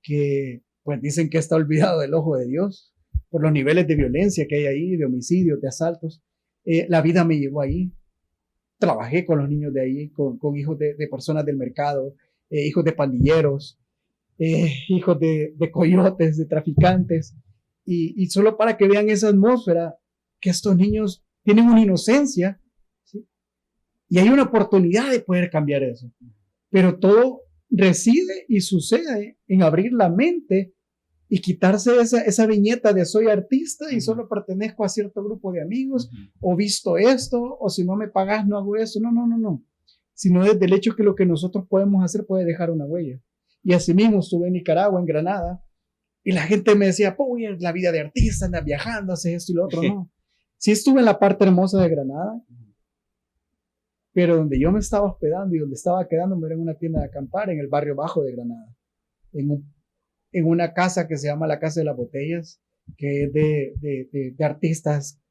que pues dicen que está olvidado del ojo de Dios por los niveles de violencia que hay ahí, de homicidios, de asaltos. La vida me llevó ahí, trabajé con los niños de ahí, con hijos de personas del mercado, hijos de pandilleros, hijos de coyotes, de traficantes, y solo para que vean esa atmósfera, que estos niños tienen una inocencia, ¿sí? Y hay una oportunidad de poder cambiar eso. Pero todo reside y sucede en abrir la mente y quitarse esa viñeta de soy artista y solo pertenezco a cierto grupo de amigos, o visto esto, o si no me pagas no hago eso. No. Sino desde el hecho que lo que nosotros podemos hacer puede dejar una huella. Y así mismo estuve en Nicaragua, en Granada, y la gente me decía, pues la vida de artista, andas viajando, haces esto y lo otro. No. Sí estuve en la parte hermosa de Granada, pero donde yo me estaba hospedando y donde estaba quedándome era en una tienda de acampar en el barrio bajo de Granada, en una casa que se llama la Casa de las Botellas, que es de artistas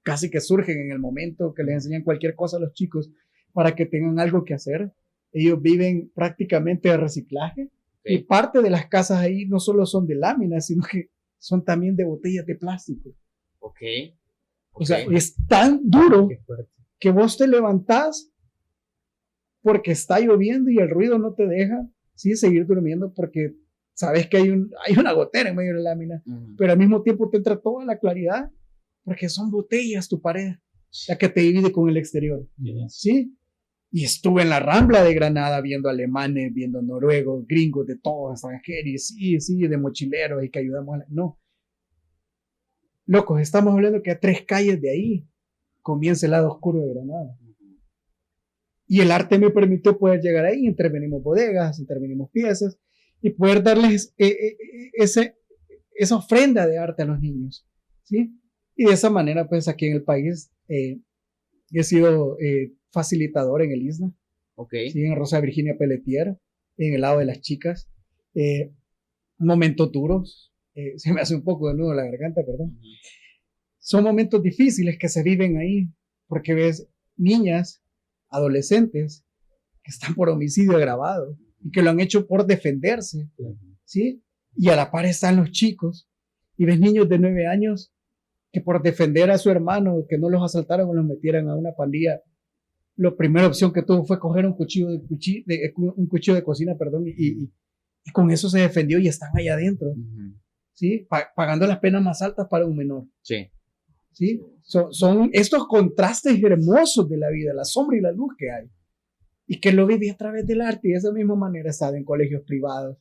casi que surgen en el momento, que les enseñan cualquier cosa a los chicos para que tengan algo que hacer. Ellos viven prácticamente de reciclaje, y parte de las casas ahí no solo son de láminas, sino que son también de botellas de plástico. O sea, es tan duro que vos te levantás porque está lloviendo y el ruido no te deja seguir durmiendo, porque sabes que hay una gotera en medio de la lámina, pero al mismo tiempo te entra toda la claridad porque son botellas tu pared, la que te divide con el exterior. ¿Sí? Y estuve en la Rambla de Granada viendo alemanes, viendo noruegos, gringos, de todos, extranjeros, sí, de mochileros y que ayudamos No. Locos, estamos hablando que a 3 calles de ahí comienza el lado oscuro de Granada. Y el arte me permitió poder llegar ahí, intervenimos bodegas, intervenimos piezas, y poder darles esa ofrenda de arte a los niños, ¿sí? Y de esa manera, pues aquí en el país he sido facilitador en el ISNA, ¿sí? En Rosa Virginia Pelletier, en el lado de las chicas, momentos duros, se me hace un poco de nudo la garganta, perdón. Son momentos difíciles que se viven ahí, porque ves niñas, adolescentes, que están por homicidio agravado, y que lo han hecho por defenderse, ¿sí? Y a la par están los chicos, y ves niños de 9 años que por defender a su hermano, que no los asaltaron o los metieran a una pandilla, la primera opción que tuvo fue coger un cuchillo de cocina, y con eso se defendió y están allá adentro, ¿sí? Pagando las penas más altas para un menor. ¿Sí? Son estos contrastes hermosos de la vida, la sombra y la luz que hay, y que lo viví a través del arte. Y de esa misma manera he estado en colegios privados.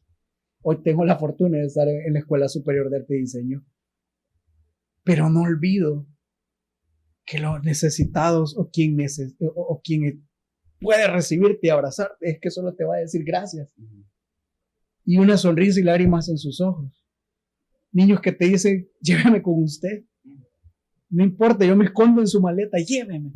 Hoy tengo la fortuna de estar en la Escuela Superior de Arte y Diseño, pero no olvido que los necesitados o quien puede recibirte y abrazarte es que solo te va a decir gracias, y una sonrisa y lágrimas en sus ojos. Niños que te dicen, lléveme con usted, no importa, yo me escondo en su maleta, lléveme.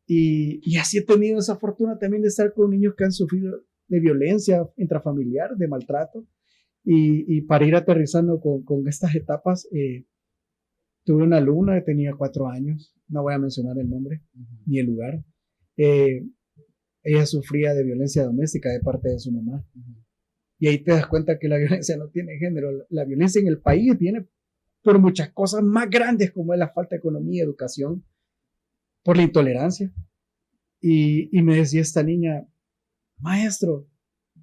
Y así he tenido esa fortuna también de estar con niños que han sufrido de violencia intrafamiliar, de maltrato, y para ir aterrizando con estas etapas, tuve una alumna que tenía 4 años, no voy a mencionar el nombre ni el lugar. Ella sufría de violencia doméstica de parte de su mamá. Y ahí te das cuenta que la violencia no tiene género. La violencia en el país viene por muchas cosas más grandes, como es la falta de economía, educación, por la intolerancia. Y me decía esta niña, maestro,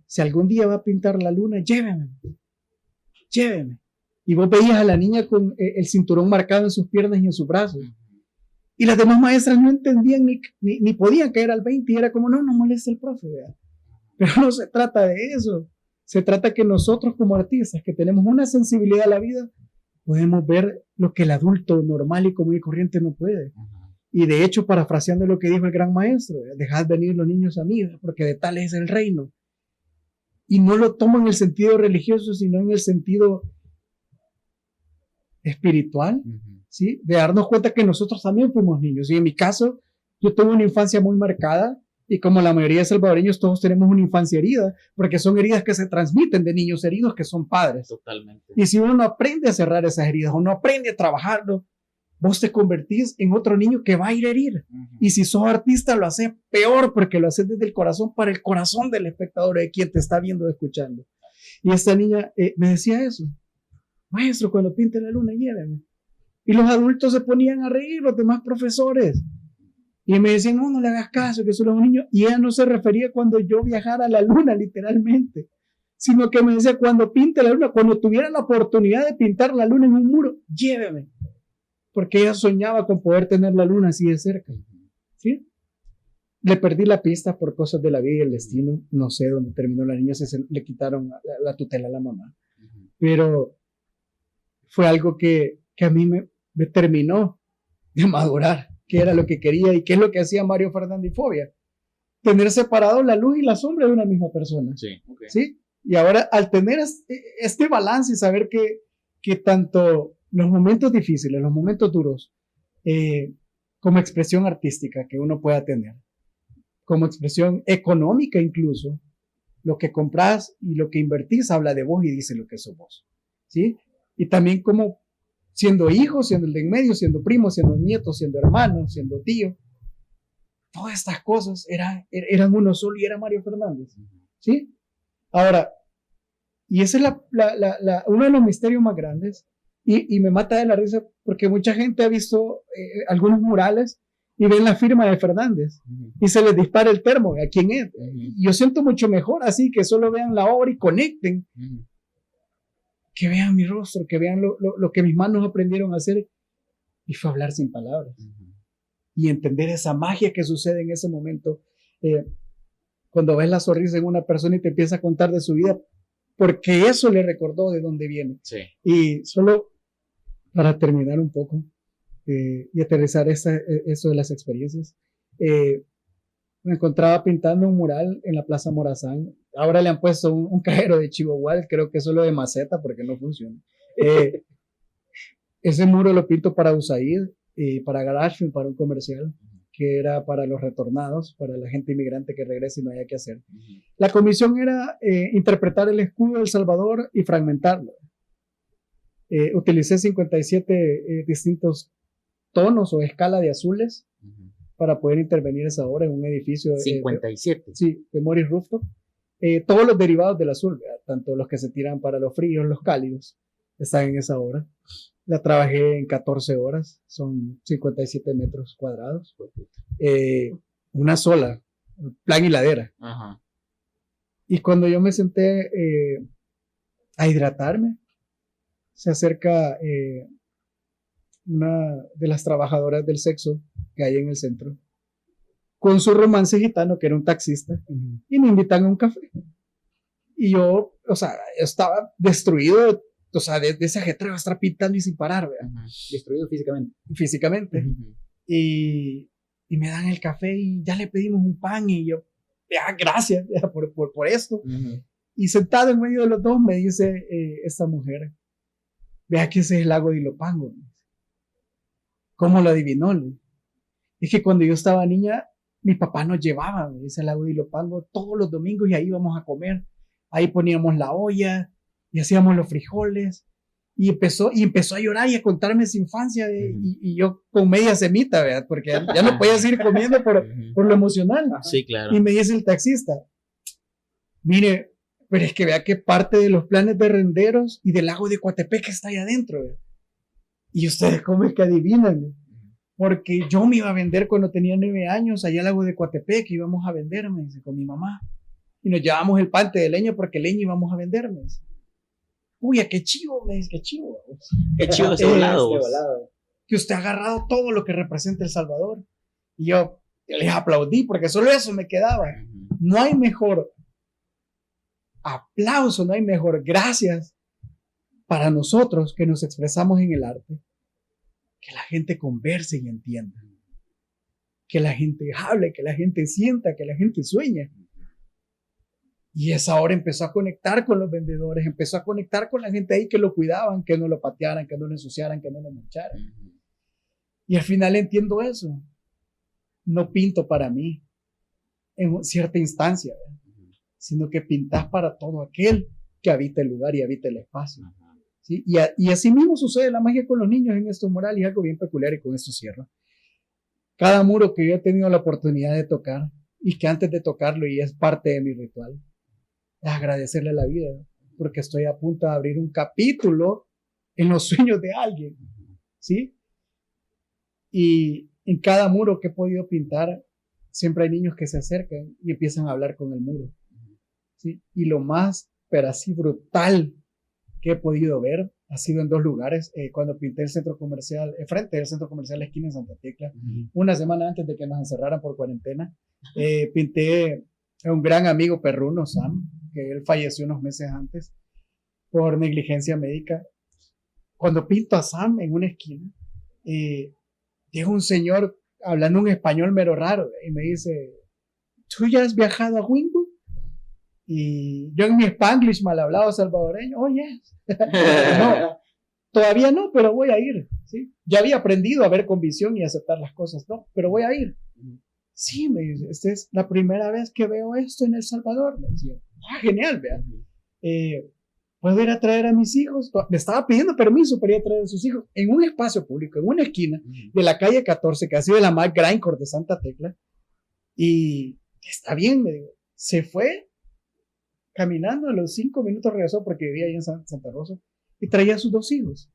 si algún día va a pintar la luna, lléveme. Y vos veías a la niña con el cinturón marcado en sus piernas y en sus brazos. Y las demás maestras no entendían ni podían caer al 20, y era como, no moleste el profe, ¿verdad? Pero no se trata de eso. Se trata que nosotros como artistas, que tenemos una sensibilidad a la vida, podemos ver lo que el adulto normal y común y corriente no puede. Y de hecho, parafraseando lo que dijo el gran maestro, dejad venir los niños a mí, porque de tal es el reino. Y no lo tomo en el sentido religioso, sino en el sentido espiritual, ¿sí? De darnos cuenta que nosotros también fuimos niños. Y en mi caso, yo tuve una infancia muy marcada, y como la mayoría de salvadoreños, todos tenemos una infancia herida, porque son heridas que se transmiten de niños heridos que son padres. Totalmente. Y si uno no aprende a cerrar esas heridas o no aprende a trabajarlo, vos te convertís en otro niño que va a ir a herir. Y si sos artista, lo haces peor, porque lo haces desde el corazón para el corazón del espectador, de quien te está viendo o escuchando. Y esta niña me decía eso: maestro, cuando pinte la luna, lléveme. Y los adultos se ponían a reír, los demás profesores. Y me decían, no le hagas caso, que solo es un niño. Y ella no se refería cuando yo viajara a la luna, literalmente, sino que me decía, cuando pinte la luna, cuando tuviera la oportunidad de pintar la luna en un muro, lléveme. Porque ella soñaba con poder tener la luna así de cerca, ¿sí? le perdí la pista por cosas de la vida y el destino. No sé dónde terminó la niña, le quitaron la tutela a la mamá. Pero fue algo que a mí me terminó de madurar, qué era lo que quería y qué es lo que hacía Mario Fernández Fobia. Tener separado la luz y la sombra de una misma persona. Sí, okay. ¿Sí? Y ahora, al tener este balance y saber que tanto los momentos difíciles, los momentos duros, como expresión artística que uno pueda tener, como expresión económica incluso, lo que compras y lo que invertís habla de vos y dice lo que sos vos. ¿Sí? Y también como siendo hijo, siendo el de en medio, siendo primo, siendo nieto, siendo hermano, siendo tío, todas estas cosas eran uno solo y era Mario Fernández. ¿Sí? Ahora, y ese es uno de los misterios más grandes, y me mata de la risa porque mucha gente ha visto algunos murales y ven la firma de Fernández y se les dispara el termo a quién es. Yo siento mucho mejor así, que solo vean la obra y conecten, que vean mi rostro, que vean lo que mis manos aprendieron a hacer, y fue hablar sin palabras y entender esa magia que sucede en ese momento. Cuando ves la sonrisa en una persona y te empieza a contar de su vida, porque eso le recordó de dónde viene. Sí. Y solo para terminar un poco y aterrizar eso de las experiencias, me encontraba pintando un mural en la Plaza Morazán. Ahora le han puesto un cajero de Chihuahua, creo que es solo de maceta porque no funciona. Ese muro lo pinto para USAID, para Garage, para un comercial que era para los retornados, para la gente inmigrante que regresa y no haya qué hacer. La comisión era interpretar el escudo de El Salvador y fragmentarlo. Utilicé 57 distintos tonos o escala de azules para poder intervenir esa obra en un edificio. 57. Sí, de Morris Rooftop. Todos los derivados del azul, tanto los que se tiran para los fríos, los cálidos, están en esa obra. La trabajé en 14 horas, son 57 metros cuadrados. Una sola, plan y ladera. Ajá. Y cuando yo me senté a hidratarme, se acerca una de las trabajadoras del sexo que hay en el centro, con su romance gitano, que era un taxista, y me invitan a un café. Y yo, o sea, estaba destruido, o sea, de ese ajetreo, estar pintando y sin parar, ¿verdad? Destruido físicamente. Físicamente. Y me dan el café y ya le pedimos un pan y yo, gracias por esto. Y sentado en medio de los dos me dice esta mujer, vea que ese es el lago de Ilopango. ¿Cómo lo adivinó? Es que cuando yo estaba niña, mi papá nos llevaba, me dice, al lago de Ilopango todos los domingos y ahí íbamos a comer. Ahí poníamos la olla y hacíamos los frijoles. Y empezó a llorar y a contarme su infancia y yo con media semita, ¿verdad? Porque ya no podía seguir comiendo por lo emocional. Sí, claro. Y me dice el taxista, mire, pero es que vea que parte de los planes de renderos y del lago de Coatepec está ahí adentro, ¿verdad? Y ustedes cómo es que adivinan, porque yo me iba a vender cuando tenía 9 años allá al lago de Coatepec, íbamos a vender, me dice, con mi mamá. Y nos llevamos el pante de leña porque leña íbamos a vender, me dice. Uy, qué chivo, me dice, qué chivo. Qué chivo ese volado. Que usted ha agarrado todo lo que representa El Salvador. Y yo les aplaudí porque solo eso me quedaba. No hay mejor aplauso, no hay mejor gracias para nosotros que nos expresamos en el arte. Que la gente converse y entienda. Que la gente hable, que la gente sienta, que la gente sueña. Y esa hora empezó a conectar con los vendedores, empezó a conectar con la gente ahí que lo cuidaban, que no lo patearan, que no lo ensuciaran, que no lo mancharan. Y al final entiendo eso. No pinto para mí en cierta instancia, sino que pintas para todo aquel que habita el lugar y habita el espacio. ¿Sí? Y así mismo sucede la magia con los niños en estos murales, y algo bien peculiar, y con esto cierro. Cada muro que yo he tenido la oportunidad de tocar, y que antes de tocarlo, y es parte de mi ritual, es agradecerle a la vida, porque estoy a punto de abrir un capítulo en los sueños de alguien, ¿sí? Y en cada muro que he podido pintar, siempre hay niños que se acercan y empiezan a hablar con el muro, ¿sí? Y lo más, pero así brutal que he podido ver, ha sido en 2 lugares. Cuando pinté el centro comercial, frente del centro comercial La Esquina en Santa Tecla, una semana antes de que nos encerraran por cuarentena, pinté a un gran amigo perruno, Sam, que él falleció unos meses antes por negligencia médica. Cuando pinto a Sam en una esquina, llega un señor hablando un español mero raro y me dice, ¿tú ya has viajado a Wynwood? Y yo en mi Spanglish mal hablado salvadoreño, oh yes. No, todavía no, pero voy a ir, ¿sí? Ya había aprendido a ver con visión y aceptar las cosas, no, pero voy a ir. Sí, me dice, esta es la primera vez que veo esto en El Salvador. Me decía, genial, vean. ¿Puedo ir a traer a mis hijos? Me estaba pidiendo permiso para ir a traer a sus hijos en un espacio público, en una esquina de la calle 14, que ha sido la más grindcore de Santa Tecla. Y está bien, me digo. Se fue caminando, a los 5 minutos regresó porque vivía ahí en Santa Rosa y traía a sus 2 hijos.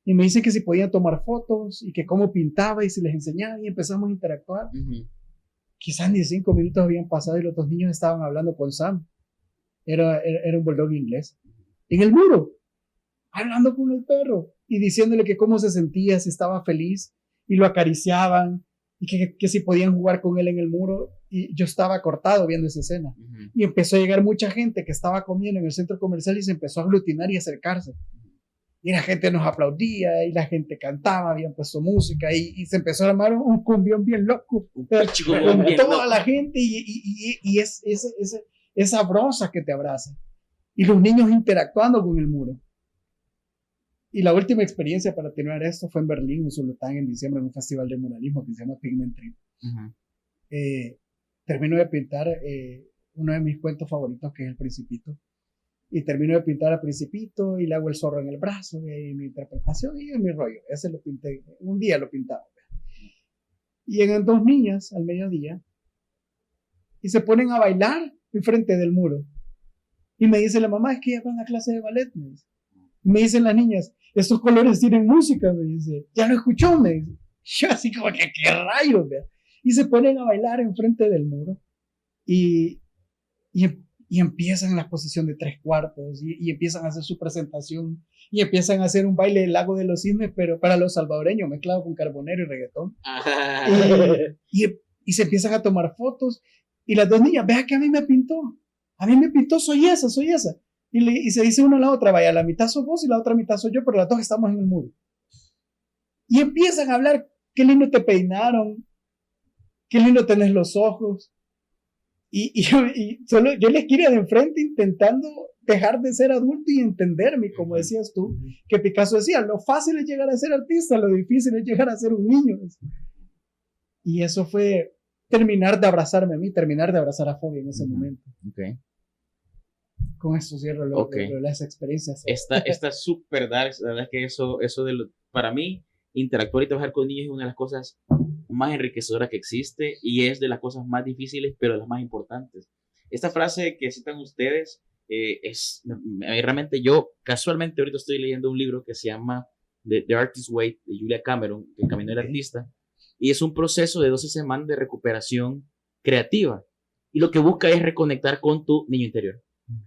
Y me dicen que si podían tomar fotos y que cómo pintaba y si les enseñaba y empezamos a interactuar. Quizás ni 5 minutos habían pasado y los 2 niños estaban hablando con Sam. Era un bulldog inglés. En el muro, hablando con el perro y diciéndole que cómo se sentía, si estaba feliz, y lo acariciaban y que si podían jugar con él en el muro. Y yo estaba cortado viendo esa escena. Y empezó a llegar mucha gente que estaba comiendo en el centro comercial y se empezó a aglutinar y acercarse. Y la gente nos aplaudía y la gente cantaba, habían puesto música y se empezó a armar un cumbión bien loco. Con toda la gente y esa brosa que te abraza. Y los niños interactuando con el muro. Y la última experiencia para terminar esto fue en Berlín, en Zulután, en diciembre, en un festival de muralismo que se llama Pigment Trip. Termino de pintar uno de mis cuentos favoritos, que es El Principito. Y termino de pintar al Principito y le hago el zorro en el brazo y mi interpretación y mi rollo. Ese lo pinté, un día lo pintaba. Y llegan 2 niñas al mediodía y se ponen a bailar enfrente del muro. Y me dice la mamá, es que ellas van a clase de ballet. Me dicen las niñas, estos colores tienen música, me dice. Ya lo escuchó, me dice. Yo así como que, ¿qué rayos? ¿Vea? Y se ponen a bailar enfrente del muro. Y empiezan la posición de 3/4 y empiezan a hacer su presentación y empiezan a hacer un baile del Lago de los Cisnes, pero para los salvadoreños, mezclado con carbonero y reggaetón. Y se empiezan a tomar fotos. Y las 2 niñas, vea que a mí me pintó, soy esa. Y se dice una a la otra, vaya, la mitad sos vos y la otra mitad soy yo, pero las 2 estamos en el muro. Y empiezan a hablar, qué lindo te peinaron, qué lindo tenés los ojos. Y solo yo les quería de enfrente intentando dejar de ser adulto y entenderme, como decías tú, que Picasso decía, lo fácil es llegar a ser artista, lo difícil es llegar a ser un niño. Y eso fue terminar de abrazarme a mí, terminar de abrazar a Fobia en ese momento. Con eso cierro las experiencias. Está súper dark, la verdad es que eso para mí, interactuar y trabajar con niños es una de las cosas más enriquecedoras que existe y es de las cosas más difíciles, pero de las más importantes. Esta frase que citan ustedes realmente yo casualmente ahorita estoy leyendo un libro que se llama The Artist's Way de Julia Cameron, El Camino del Artista, y es un proceso de 12 semanas de recuperación creativa y lo que busca es reconectar con tu niño interior,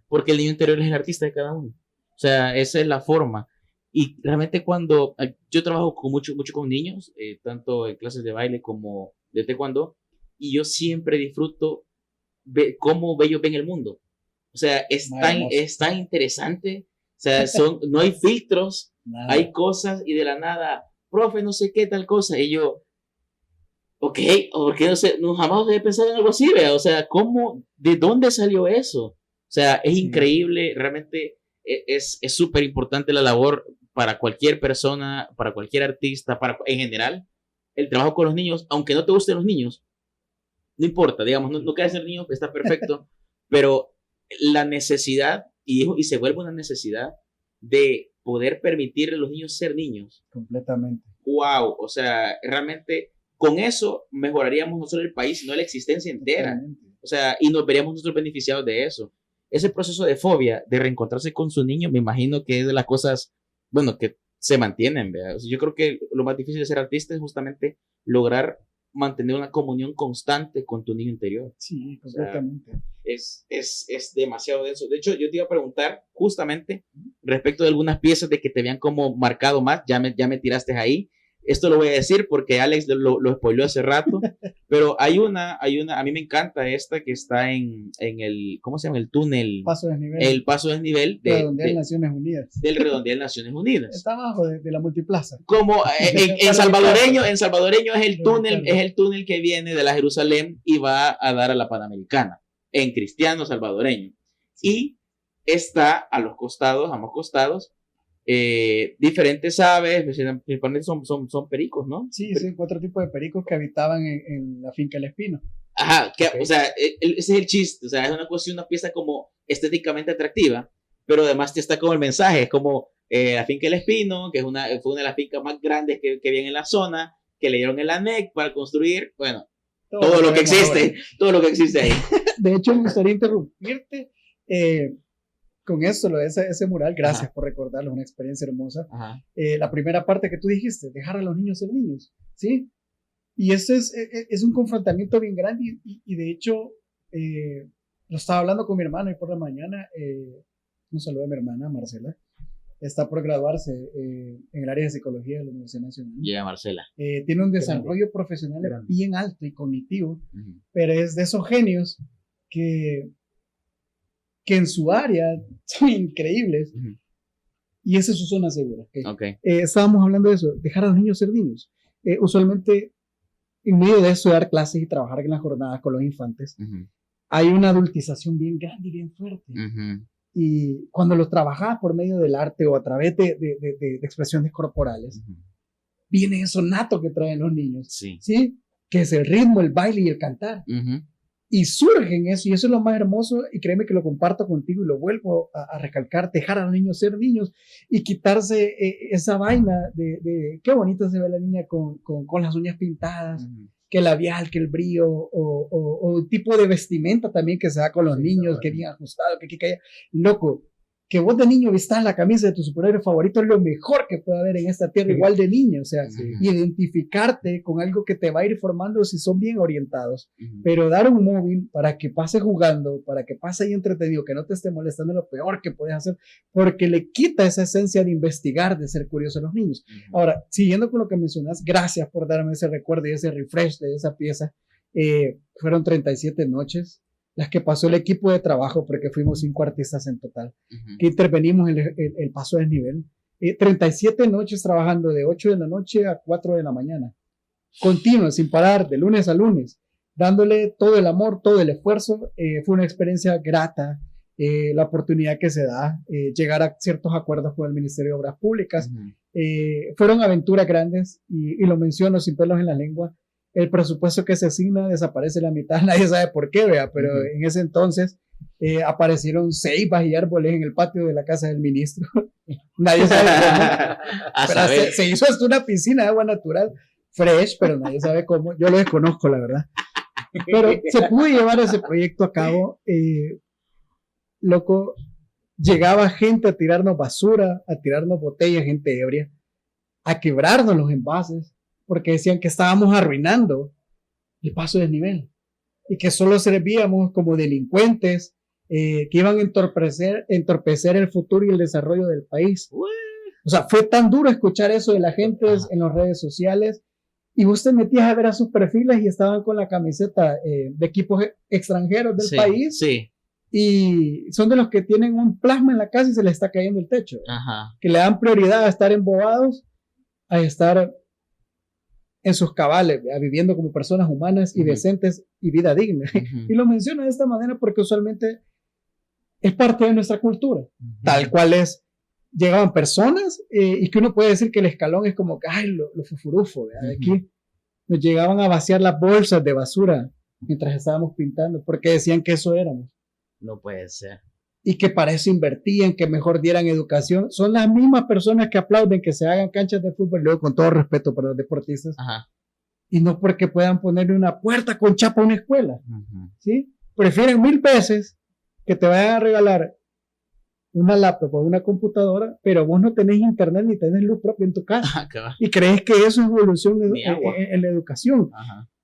porque el niño interior es el artista de cada uno, o sea, esa es la forma. Y realmente cuando yo trabajo mucho con niños, tanto en clases de baile como de taekwondo, y yo siempre disfruto cómo ellos ven el mundo. O sea, es tan interesante. O sea, no hay filtros, hay cosas y de la nada, profe, no sé qué tal cosa. Y yo, ok, porque no sé, jamás he pensado en algo así, ¿vea? O sea, ¿de dónde salió eso? O sea, es increíble, realmente es súper importante la labor para cualquier persona, para cualquier artista, en general, el trabajo con los niños, aunque no te gusten los niños, no importa, digamos, no quieres ser niño, está perfecto, pero la necesidad, y se vuelve una necesidad de poder permitirle a los niños ser niños. Completamente. Wow, o sea, realmente con eso mejoraríamos no solo el país, sino la existencia entera. O sea, y nos veríamos nosotros beneficiados de eso. Ese proceso de Fobia, de reencontrarse con su niño, me imagino que es de las cosas, bueno, que se mantienen, ¿verdad? O sea, yo creo que lo más difícil de ser artista es justamente lograr mantener una comunión constante con tu niño interior. Sí, completamente. O sea, es demasiado denso. De hecho, yo te iba a preguntar justamente respecto de algunas piezas de que te habían como marcado más, ya me tiraste ahí. Esto lo voy a decir porque Alex lo spoileó hace rato, pero hay una, a mí me encanta esta que está en el, ¿cómo se llama? El túnel. Paso desnivel. El paso desnivel Redondeal Naciones Unidas. Del Redondeal Naciones Unidas. Está abajo de la multiplaza. Como en salvadoreño es el túnel que viene de la Jerusalén y va a dar a la Panamericana, en cristiano salvadoreño. Y está a los costados, ambos costados, diferentes aves, principalmente son pericos, ¿no? Sí, 4 tipos de pericos que habitaban en la finca El Espino. Ajá, o sea, ese es el chiste, o sea, es una pieza como estéticamente atractiva, pero además te está como el mensaje, es como la finca El Espino, que fue una de las fincas más grandes que había en la zona, que le dieron el ANEC para construir, bueno, todo lo que existe ahí. De hecho, me gustaría interrumpirte con esto, lo de ese mural. Gracias Ajá. por recordarlo, una experiencia hermosa. La primera parte que tú dijiste, dejar a los niños ser niños, ¿sí? Y eso es un confrontamiento bien grande y de hecho, lo estaba hablando con mi hermano y por la mañana, un saludo a mi hermana, Marcela, está por graduarse en el área de psicología de la Universidad Nacional. Yeah, Marcela. Tiene un desarrollo profesional bien alto y cognitivo, pero es de esos genios que en su área son increíbles. Y esa es su zona segura. Okay. Estábamos hablando de eso, dejar a los niños ser niños. Usualmente, en medio de eso, dar clases y trabajar en las jornadas con los infantes, hay una adultización bien grande y bien fuerte. Y cuando los trabajas por medio del arte o a través de expresiones corporales, viene eso nato que traen los niños, ¿sí? Que es el ritmo, el baile y el cantar. Y surgen eso, y eso es lo más hermoso, y créeme que lo comparto contigo y lo vuelvo a recalcar, dejar a los niños ser niños y quitarse esa vaina de qué bonita se ve la niña con las uñas pintadas, que el labial, que el brillo, o el tipo de vestimenta también que se da con los niños, que bien ajustado, que allá. Loco, que vos de niño vistas la camisa de tu superhéroe favorito es lo mejor que puede haber en esta tierra, igual de niño, o sea, identificarte con algo que te va a ir formando si son bien orientados, pero dar un móvil para que pase jugando, para que pase ahí entretenido, que no te esté molestando, lo peor que puedes hacer, porque le quita esa esencia de investigar, de ser curioso a los niños. Ahora, siguiendo con lo que mencionas, gracias por darme ese recuerdo y ese refresh de esa pieza. Fueron 37 noches las que pasó el equipo de trabajo, porque fuimos 5 artistas en total, que intervenimos en el paso de desnivel. 37 noches trabajando de 8 de la noche a 4 de la mañana, continuo, sin parar, de lunes a lunes, dándole todo el amor, todo el esfuerzo. Fue una experiencia grata, la oportunidad que se da, llegar a ciertos acuerdos con el Ministerio de Obras Públicas. Fueron aventuras grandes, y lo menciono sin pelos en la lengua. El presupuesto que se asigna desaparece la mitad, nadie sabe por qué, vea, pero en ese entonces aparecieron ceibas y árboles en el patio de la casa del ministro. Nadie sabe cómo. Se hizo hasta una piscina de agua natural, fresh, pero nadie sabe cómo. Yo lo desconozco, la verdad. Pero se pudo llevar ese proyecto a cabo. Loco, llegaba gente a tirarnos basura, a tirarnos botellas, gente ebria, a quebrarnos los envases, porque decían que estábamos arruinando el paso de desnivel y que solo servíamos como delincuentes que iban a entorpecer el futuro y el desarrollo del país. O sea, fue tan duro escuchar eso de la gente en las redes sociales, y vos te metías a ver a sus perfiles y estaban con la camiseta de equipos extranjeros del país, y son de los que tienen un plasma en la casa y se les está cayendo el techo, que le dan prioridad a estar embobados, a estar en sus cabales, viviendo como personas humanas y decentes y vida digna. Y lo menciono de esta manera porque usualmente es parte de nuestra cultura, tal cual es. Llegaban personas y que uno puede decir que el escalón es como que, ay, lo fufurufo, de aquí. Nos llegaban a vaciar las bolsas de basura mientras estábamos pintando, porque decían que eso éramos. No puede ser. Y que para eso invertían, que mejor dieran educación. Son las mismas personas que aplauden que se hagan canchas de fútbol, luego con todo respeto para los deportistas, y no porque puedan ponerle una puerta con chapa a una escuela, ¿sí? Prefieren 1000 veces que te vayan a regalar una laptop o una computadora, pero vos no tenés internet ni tenés luz propia en tu casa, y crees que eso es evolución en la educación.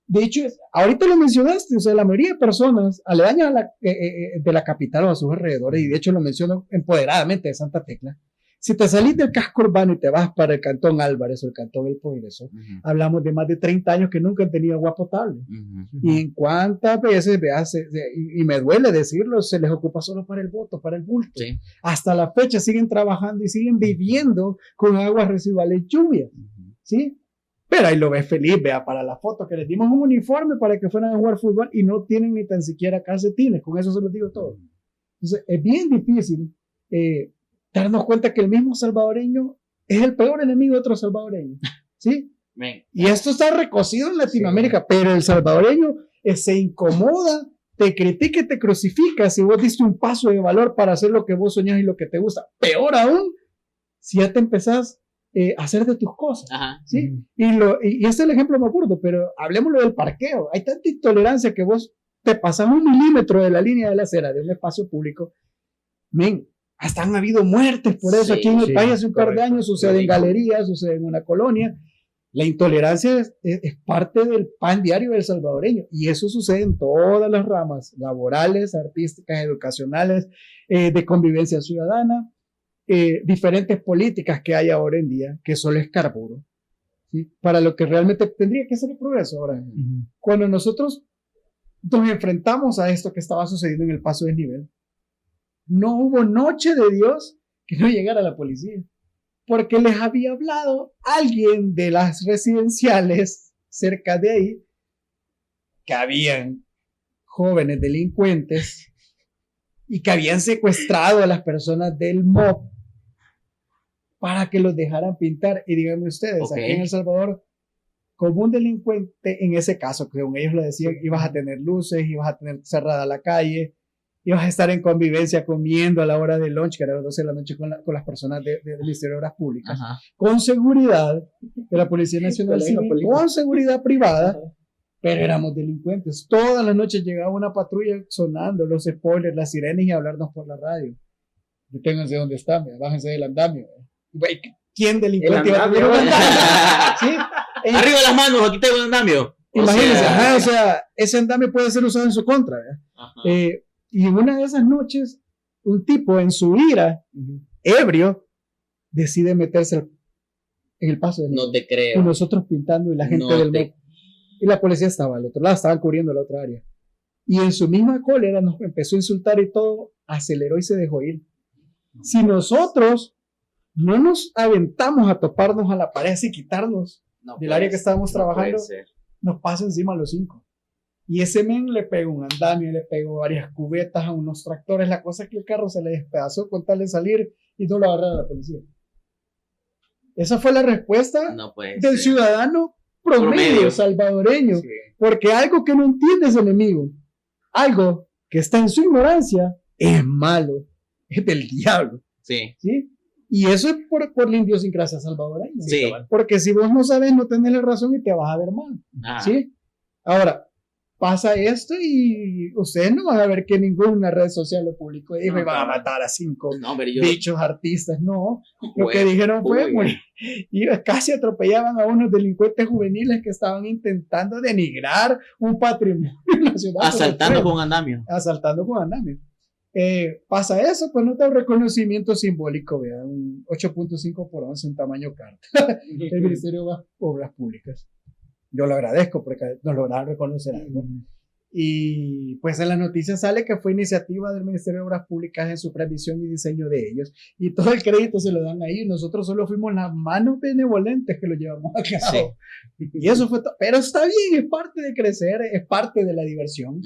De hecho, ahorita lo mencionaste, o sea, la mayoría de personas aledañas de la capital o a sus alrededores, y de hecho lo menciono empoderadamente de Santa Tecla, si te salís del casco urbano y te vas para el Cantón Álvarez o el Cantón El Progreso, hablamos de más de 30 años que nunca han tenido agua potable. Y en cuántas veces, veas, y me duele decirlo, se les ocupa solo para el voto, para el bulto. Sí. Hasta la fecha siguen trabajando y siguen viviendo con aguas residuales lluvias. ¿Sí? Pero ahí lo ves feliz, vea, para la foto que les dimos un uniforme para que fueran a jugar fútbol y no tienen ni tan siquiera calcetines, con eso se los digo todo. Entonces, es bien difícil darnos cuenta que el mismo salvadoreño es el peor enemigo de otro salvadoreño, ¿sí? Y esto está recocido en Latinoamérica, sí. Pero el salvadoreño se incomoda, te critica y te crucifica si vos diste un paso de valor para hacer lo que vos soñás y lo que te gusta. Peor aún, si ya te empezás hacer de tus cosas, ¿sí? Y este es el ejemplo más burdo, pero hablemoslo del parqueo. Hay tanta intolerancia que vos te pasas 1 milímetro de la línea de la acera de un espacio público. Hasta han habido muertes por eso aquí en el país hace un par de años, sucede en galerías, sucede en una colonia. La intolerancia es parte del pan diario del salvadoreño y eso sucede en todas las ramas laborales, artísticas, educacionales, de convivencia ciudadana. Diferentes políticas que hay ahora en día, que solo es carburo, ¿sí? Para lo que realmente tendría que ser el progreso. Ahora, cuando nosotros nos enfrentamos a esto que estaba sucediendo en el paso del nivel, no hubo noche de Dios que no llegara la policía, porque les había hablado alguien de las residenciales cerca de ahí, que habían jóvenes delincuentes y que habían secuestrado a las personas del MOP para que los dejaran pintar. Y díganme ustedes, aquí en El Salvador, como un delincuente, en ese caso, que con ellos lo decían, ibas a tener luces, ibas a tener cerrada la calle, ibas a estar en convivencia comiendo a la hora del lunch, que era a las 12 de la noche, con las personas del Ministerio de Obras Públicas, con seguridad de la Policía Nacional Civil, con seguridad privada, pero éramos delincuentes. Todas las noches llegaba una patrulla sonando los spoilers, las sirenas y hablarnos por la radio. Deténganse donde están, bájense del andamio. ¿Quién delincuente iba a tener un andamio? ¿Sí? Arriba las manos, aquí tengo un andamio. Imagínense, o sea, ese andamio puede ser usado en su contra. Y en una de esas noches, un tipo en su ira, ebrio, decide meterse en el paso de No te creo. Y nosotros pintando y la gente del MOP. Y la policía estaba al otro lado, estaban cubriendo la otra área. Y en su misma cólera nos empezó a insultar y todo, aceleró y se dejó ir. Si nosotros no nos aventamos a toparnos a la pared y quitarnos del área que estábamos trabajando, nos pasa encima a los 5. Y ese men le pegó un andamio, le pegó varias cubetas a unos tractores. La cosa es que el carro se le despedazó con tal de salir y no lo agarraron a la policía. Esa fue la respuesta del ciudadano promedio salvadoreño. Sí. Porque algo que no entiende es enemigo. Algo que está en su ignorancia es malo. Es del diablo. Sí. ¿Sí? Y eso es por la idiosincrasia salvadoreña. Sí. Porque si vos no sabes, no tenés la razón y te vas a ver mal. ¿Sí? Ahora, pasa esto y ustedes no van a ver que ninguna red social lo publicó y me van a matar a 5 bichos artistas. No, lo que dijeron fue y casi atropellaban a unos delincuentes juveniles que estaban intentando denigrar un patrimonio nacional. Asaltando con andamio. Pasa eso, pues no te da un reconocimiento simbólico, vean, un 8.5x11, un tamaño carta del Ministerio de Obras Públicas. Yo lo agradezco porque nos lograron reconocer algo. Y pues en las noticias sale que fue iniciativa del Ministerio de Obras Públicas en su previsión y diseño de ellos. Y todo el crédito se lo dan ahí. Nosotros solo fuimos las manos benevolentes que lo llevamos a cabo. Sí. Y eso fue todo. Pero está bien, es parte de crecer, es parte de la diversión.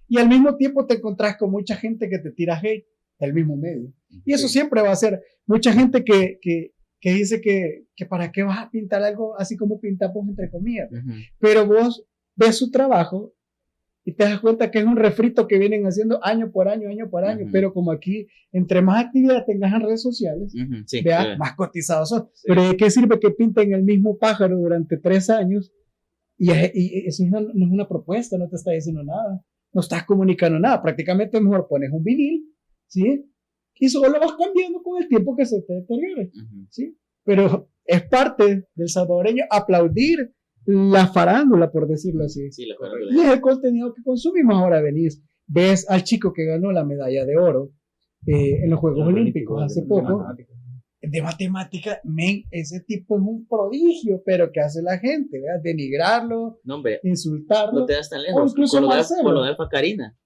Y al mismo tiempo te encontrás con mucha gente que te tira hate del mismo medio. Y eso siempre va a ser mucha gente que dice que para qué vas a pintar algo así como pintamos entre comillas. Pero vos ves su trabajo y te das cuenta que es un refrito que vienen haciendo año por año, pero como aquí, entre más actividad tengas en redes sociales, más cotizados son. Sí. Pero ¿de qué sirve que pinten el mismo pájaro durante 3 años? Y eso no es una propuesta, no te está diciendo nada, no estás comunicando nada, prácticamente mejor pones un vinil, ¿sí? Y solo vas cambiando con el tiempo que se te deteriore, ¿sí? Pero es parte del salvadoreño aplaudir la farándula, por decirlo así. Sí, la farándula. Y es el contenido que consumimos. Ahora venís, ves al chico que ganó la medalla de oro en los Juegos Olímpicos hace poco. De matemática, men, ese tipo es un prodigio, pero ¿qué hace la gente? ¿Verdad? Denigrarlo, no, hombre, insultarlo. No te das tan lejos. Incluso con lo de Alfa Karina.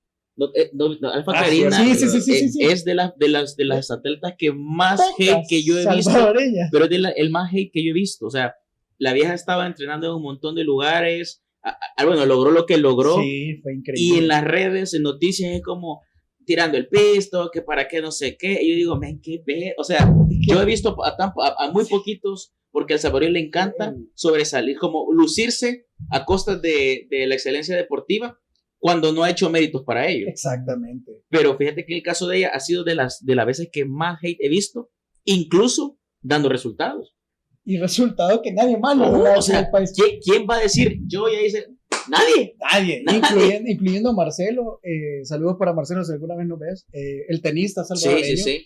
Alfa Karina es de las atletas que más hate que yo he visto, pero es el más hate que yo he visto. O sea, la vieja estaba entrenando en un montón de lugares, bueno, logró lo que logró. Sí, fue increíble. Y en las redes, en noticias, es como tirando el pisto, que para qué no sé qué. Y yo digo, men, qué ve. O sea, yo he visto a muy poquitos, porque al salvadoreño le encanta sobresalir, como lucirse a costas de la excelencia deportiva, cuando no ha hecho méritos para ello. Exactamente. Pero fíjate que el caso de ella ha sido de las veces que más hate he visto, incluso dando resultados. Y resultado que nadie más lo o sea, el país. ¿Quién va a decir, yo ya hice? Nadie. Incluyendo a Marcelo. Saludos para Marcelo, si alguna vez nos ves. El tenista salvadoreño. Sí.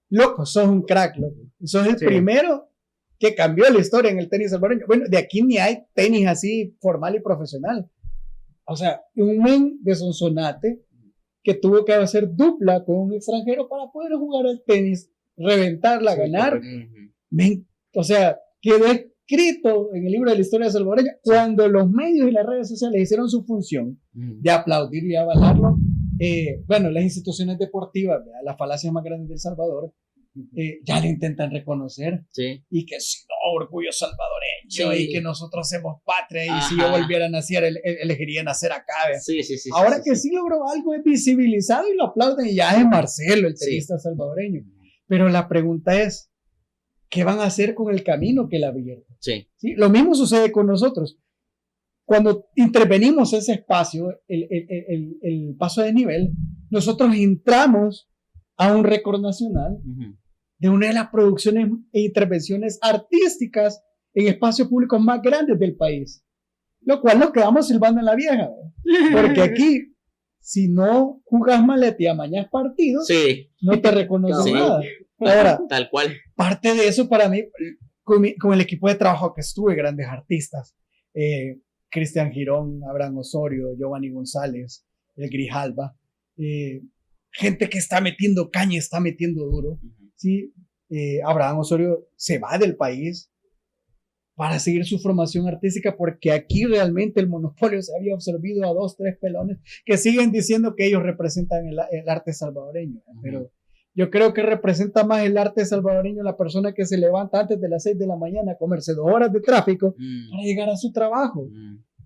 Loco, sos un crack, loco. Sos el primero que cambió la historia en el tenis salvadoreño. Bueno, de aquí ni hay tenis así formal y profesional. O sea, un men de Sonsonate que tuvo que hacer dupla con un extranjero para poder jugar al tenis, reventarla, ganar. Men, o sea, quedó escrito en el libro de la historia salvadoreña cuando los medios y las redes sociales hicieron su función de aplaudir y avalarlo. Bueno, las instituciones deportivas, las falacias más grandes del Salvador, ya lo intentan reconocer. Y que si no, orgullo salvadoreño, y que nosotros hacemos patria, y si yo volviera a nacer, elegiría nacer acá. Ahora que sí logró algo, es visibilizado y lo aplauden, y ya es Marcelo, el tenista salvadoreño. Pero la pregunta es, ¿qué van a hacer con el camino que la abrieron? ¿Sí? Lo mismo sucede con nosotros. Cuando intervenimos ese espacio, el paso de nivel, nosotros entramos a un récord nacional de una de las producciones e intervenciones artísticas en espacios públicos más grandes del país, lo cual nos quedamos silbando en la vieja, porque aquí, si no jugás maleta y amañás partidos, no te reconocen nada. Ahora, tal cual. Parte de eso para mí, con el equipo de trabajo que estuve, grandes artistas, Cristian Girón, Abraham Osorio, Giovanni González, el Grijalba, gente que está metiendo caña, está metiendo duro. ¿Sí? Abraham Osorio se va del país para seguir su formación artística, porque aquí realmente el monopolio se había absorbido a 2, 3 pelones que siguen diciendo que ellos representan el arte salvadoreño, pero yo creo que representa más el arte salvadoreño la persona que se levanta antes de las 6 de la mañana a comerse 2 horas de tráfico para llegar a su trabajo.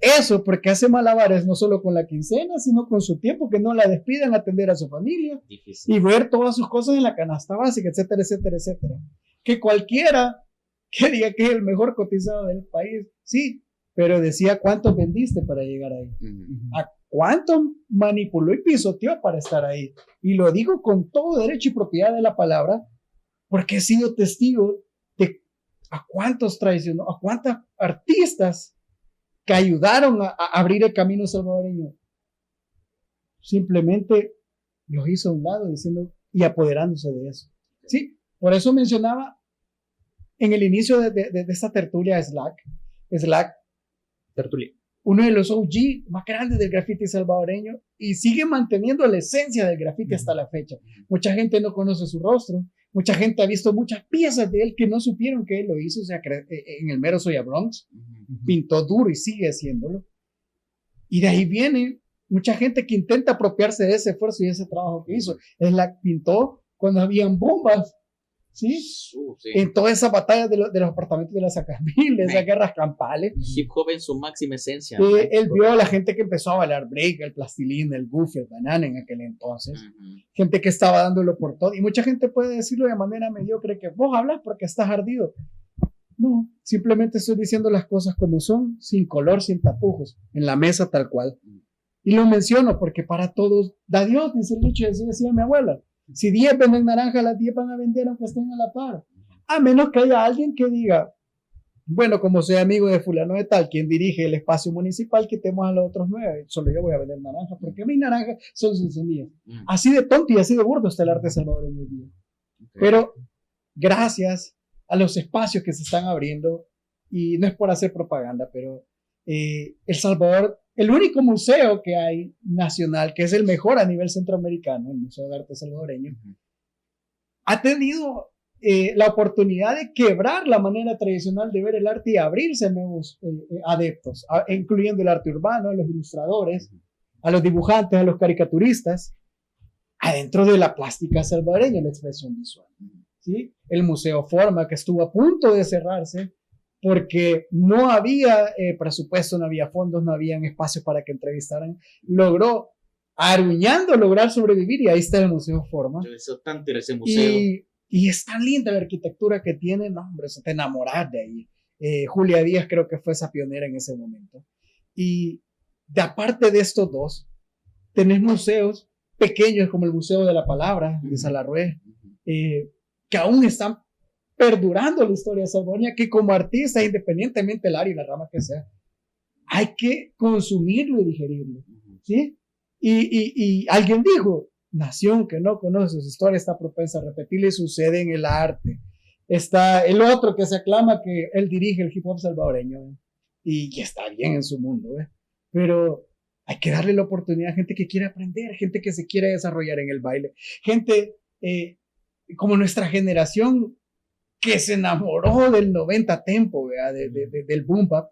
Eso porque hace malabares no solo con la quincena, sino con su tiempo, que no la despidan, atender a su familia. Difícil. Y ver todas sus cosas en la canasta básica, etcétera, etcétera, etcétera. Que cualquiera que diga que es el mejor cotizado del país, sí, pero decía cuántos vendiste para llegar ahí. A cuántos manipuló y pisoteó para estar ahí. Y lo digo con todo derecho y propiedad de la palabra, porque he sido testigo de a cuántos traicionó, a cuántos artistas que ayudaron a abrir el camino salvadoreño, simplemente los hizo a un lado diciendo y apoderándose de eso. Sí, por eso mencionaba en el inicio de esta tertulia Slack, tertulia, uno de los OG más grandes del graffiti salvadoreño, y sigue manteniendo la esencia del graffiti hasta la fecha. Mucha gente no conoce su rostro, mucha gente ha visto muchas piezas de él que no supieron que él lo hizo. O sea, en el mero Soya Bronx pintó duro y sigue haciéndolo, y de ahí viene mucha gente que intenta apropiarse de ese esfuerzo y ese trabajo que hizo. Él la pintó cuando habían bombas, ¿sí? En todas esas batallas de los apartamentos de las Zacamil, de esas guerras campales. Hip hop en su máxima esencia. Él vio a la gente que empezó a bailar break, el plastilín, el goofy, el banana en aquel entonces. Gente que estaba dándolo por todo. Y mucha gente puede decirlo de manera mediocre, que vos hablas porque estás ardido. No, simplemente estoy diciendo las cosas como son, sin color, sin tapujos, en la mesa tal cual. Y lo menciono porque para todos da Dios, dice el dicho, decía mi abuela. Si 10 venden naranja, las 10 van a vender aunque estén a la par. A menos que haya alguien que diga, bueno, como soy amigo de fulano de tal, quien dirige el espacio municipal, quitemos a los otros 9. Solo yo voy a vender naranja, porque mis naranjas son sin semillas. Así de tonto y así de burdo está el arte salvadoreño hoy día. Pero gracias a los espacios que se están abriendo, y no es por hacer propaganda, pero El Salvador, el único museo que hay nacional, que es el mejor a nivel centroamericano, el Museo de Arte Salvadoreño, ha tenido la oportunidad de quebrar la manera tradicional de ver el arte y abrirse a nuevos adeptos, incluyendo el arte urbano, a los ilustradores, a los dibujantes, a los caricaturistas, adentro de la plástica salvadoreña, la expresión visual. ¿Sí? El Museo Forma, que estuvo a punto de cerrarse porque no había presupuesto, no había fondos, no habían espacios para que entrevistaran, logró, arruñando, lograr sobrevivir, y ahí está el Museo Forma. Yo deseo tanto ir a ese museo. Y es tan linda la arquitectura que tiene, no, hombre, se te enamoras de ahí. Julia Díaz creo que fue esa pionera en ese momento. Y de aparte de estos dos, tenés museos pequeños como el Museo de la Palabra de Salarrué, que aún están perdurando la historia salvadoreña, que como artistas, independientemente del área y la rama que sea, hay que consumirlo y digerirlo, ¿sí? Y alguien dijo, nación que no conoce su historia está propensa a repetirle, sucede en el arte. Está el otro que se aclama que él dirige el hip hop salvadoreño, y que está bien en su mundo, pero hay que darle la oportunidad a gente que quiere aprender, gente que se quiere desarrollar en el baile, gente como nuestra generación que se enamoró del 90 tempo, del boom bap,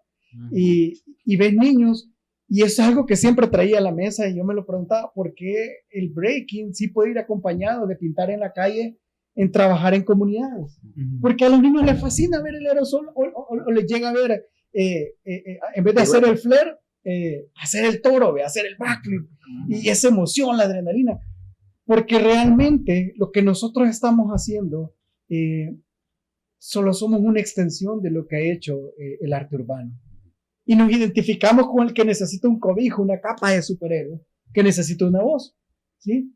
y ves niños, y es algo que siempre traía a la mesa, y yo me lo preguntaba, ¿por qué el breaking sí puede ir acompañado de pintar en la calle, en trabajar en comunidades? Porque a los niños les fascina ver el aerosol, o les llega a ver, en vez de hacer el flare, hacer el toro, hacer el backflip, y esa emoción, la adrenalina, porque realmente lo que nosotros estamos haciendo, solo somos una extensión de lo que ha hecho el arte urbano. Y nos identificamos con el que necesita un cobijo, una capa de superhéroe, que necesita una voz, ¿sí?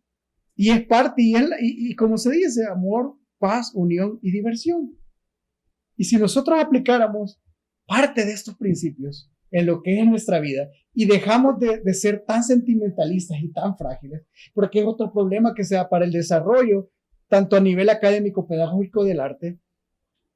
Y es parte, y como se dice, amor, paz, unión y diversión. Y si nosotros aplicáramos parte de estos principios en lo que es nuestra vida y dejamos de ser tan sentimentalistas y tan frágiles, porque es otro problema que se da para el desarrollo, tanto a nivel académico, pedagógico del arte,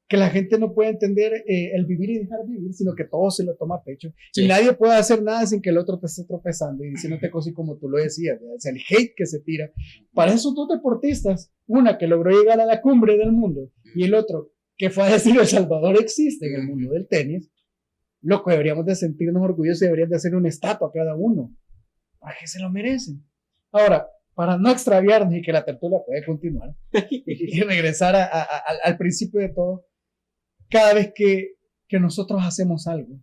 que la gente no puede entender el vivir y dejar vivir, sino que todo se lo toma a pecho. Sí. Y nadie puede hacer nada sin que el otro te esté tropezando y diciéndote cosas como tú lo decías, ¿verdad? Es el hate que se tira. Para esos dos deportistas, una que logró llegar a la cumbre del mundo y el otro que fue a decir El Salvador existe en el mundo del tenis, loco, deberíamos de sentirnos orgullosos y deberían de hacer una estatua a cada uno. ¿Para qué se lo merecen? Ahora, para no extraviarnos y que la tertulia pueda continuar y regresar al principio de todo, cada vez que nosotros hacemos algo,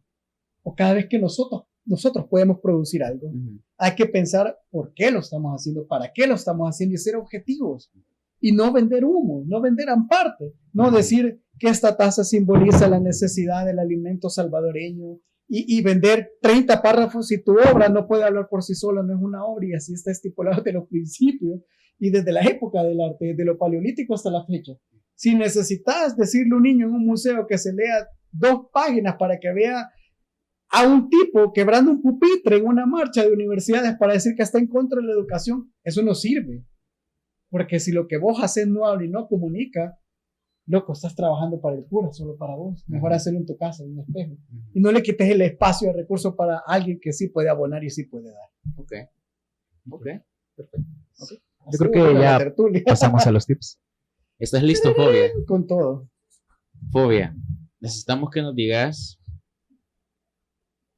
o cada vez que nosotros podemos producir algo, hay que pensar por qué lo estamos haciendo, para qué lo estamos haciendo y ser objetivos. Y no vender humo, no vender aparte, no decir que esta taza simboliza la necesidad del alimento salvadoreño y vender 30 párrafos y tu obra no puede hablar por sí sola, no es una obra, y así está estipulado desde los principios y desde la época del arte, desde lo paleolítico hasta la fecha. Si necesitas decirle a un niño en un museo que se lea 2 páginas para que vea a un tipo quebrando un pupitre en una marcha de universidades para decir que está en contra de la educación, eso no sirve. Porque si lo que vos haces no habla y no comunica, loco, estás trabajando para el cura, solo para vos. Mejor hacerlo en tu casa, en un espejo. Y no le quites el espacio de recursos para alguien que sí puede abonar y sí puede dar. Ok, perfecto. Okay. Yo creo que ya pasamos a los tips. ¿Estás listo, Fobia? Con todo. Fobia, necesitamos que nos digas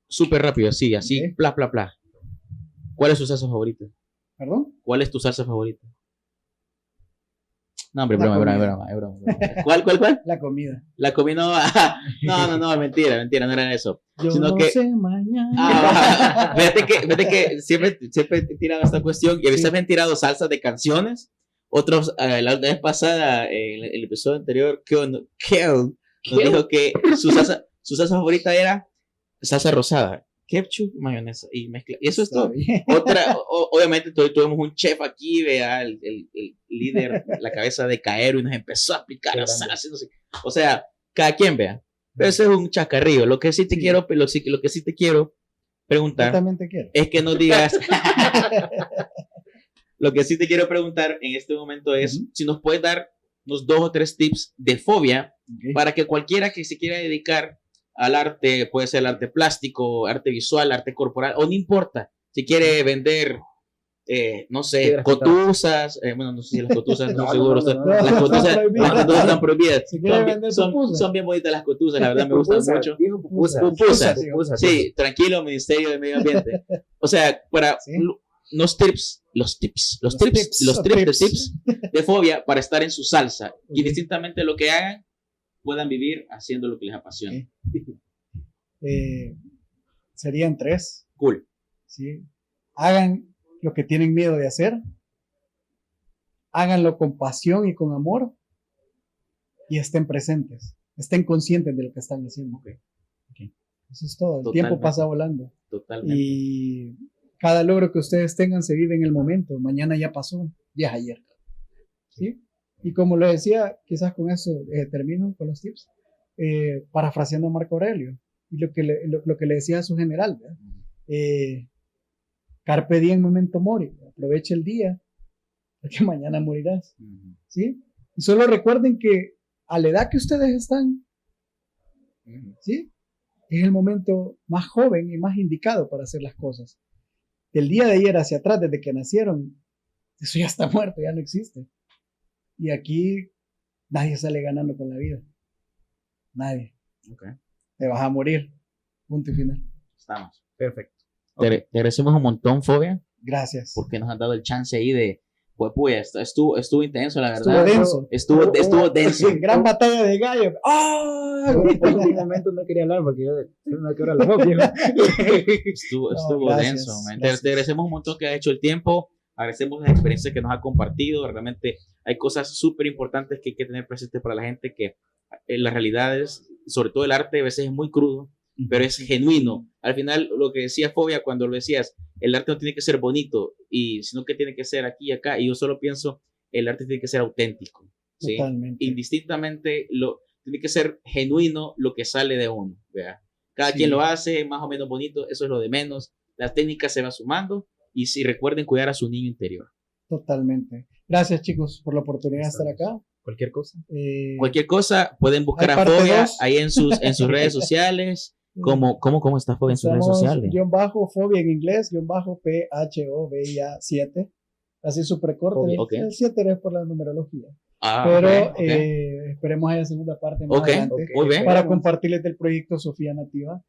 súper rápido, así, okay. Pla. ¿Cuál es tu salsa favorita? ¿Perdón? ¿Cuál es tu salsa favorita? No, hombre, broma. ¿Cuál? La comida. La comida, no, mentira, no era eso. Yo sino no que, sé mañana. Fíjate que siempre te tiran esta cuestión y a veces me han tirado salsas de canciones. Otros, la vez pasada, en el episodio anterior, Kel nos dijo que su salsa favorita era salsa rosada, ketchup, mayonesa y mezcla. Y eso es todo. Obviamente tuvimos un chef aquí, vea, el líder, la cabeza de Caero, y nos empezó a aplicar la salsa. O sea, cada quien vea. Pero ese es un chacarrillo. Lo que sí te quiero, lo que sí te quiero preguntar, yo también te quiero. Es que nos digas. Lo que sí te quiero preguntar en este momento es si nos puedes dar unos 2 o 3 tips de Fobia para que cualquiera que se quiera dedicar al arte, puede ser el arte plástico, arte visual, arte corporal, o no importa. Si quiere vender, no sé, cotuzas, bueno, no sé si las cotuzas, no estoy seguro. Las cotuzas están prohibidas. Si quiere vender son bien bonitas las cotuzas, la verdad me gustan mucho. Pupusas. Sí, tranquilo, Ministerio de Medio Ambiente. O sea, para los tips de Fobia para estar en su salsa y distintamente lo que hagan, puedan vivir haciendo lo que les apasiona. Serían 3. Cool. ¿Sí? Hagan lo que tienen miedo de hacer, háganlo con pasión y con amor y estén presentes, estén conscientes de lo que están haciendo. Okay. Eso es todo. El tiempo pasa volando. Totalmente. Y cada logro que ustedes tengan se vive en el momento. Mañana ya pasó, ya es ayer. ¿Sí? Y como lo decía, quizás con eso termino con los tips, parafraseando a Marco Aurelio y lo que le decía a su general, ¿verdad? Carpe diem memento mori, aprovecha el día, porque mañana morirás. ¿Sí? Y solo recuerden que a la edad que ustedes están, ¿sí? Es el momento más joven y más indicado para hacer las cosas. Del día de ayer hacia atrás, desde que nacieron, eso ya está muerto, ya no existe. Y aquí nadie sale ganando con la vida. Nadie. Okay. Te vas a morir. Punto y final. Estamos. Perfecto. Okay. Te agradecemos un montón, Fobia. Gracias. Porque nos han dado el chance ahí de... Pues, estuvo intenso, la verdad. Estuvo denso. Gran batalla de gallo. ¡Ah! Por un momento no quería hablar porque yo no quiero hablar. Estuvo denso. Te agradecemos un montón que has hecho el tiempo. Agradecemos las experiencias que nos ha compartido. Realmente hay cosas súper importantes que hay que tener presentes para la gente, que en las realidades, sobre todo el arte, a veces es muy crudo, pero es genuino. Al final, lo que decía Fobia cuando lo decías, el arte no tiene que ser bonito, sino que tiene que ser aquí y acá. Y yo solo pienso, el arte tiene que ser auténtico. ¿Sí? Totalmente. Indistintamente, tiene que ser genuino lo que sale de uno. ¿Verdad? Cada quien lo hace más o menos bonito, eso es lo de menos. La técnica se va sumando. Y si recuerden cuidar a su niño interior. Totalmente. Gracias, chicos, por la oportunidad de estar acá. Cualquier cosa. Cualquier cosa, pueden buscar a Fobia ahí en sus redes sociales. ¿Cómo está Fobia en sus redes sociales? Fobia en inglés, PHOVIA 7. Así súper corto. Okay. El 7 es por la numerología. Pero esperemos haya segunda parte más adelante para compartirles del proyecto Sofía Nativa.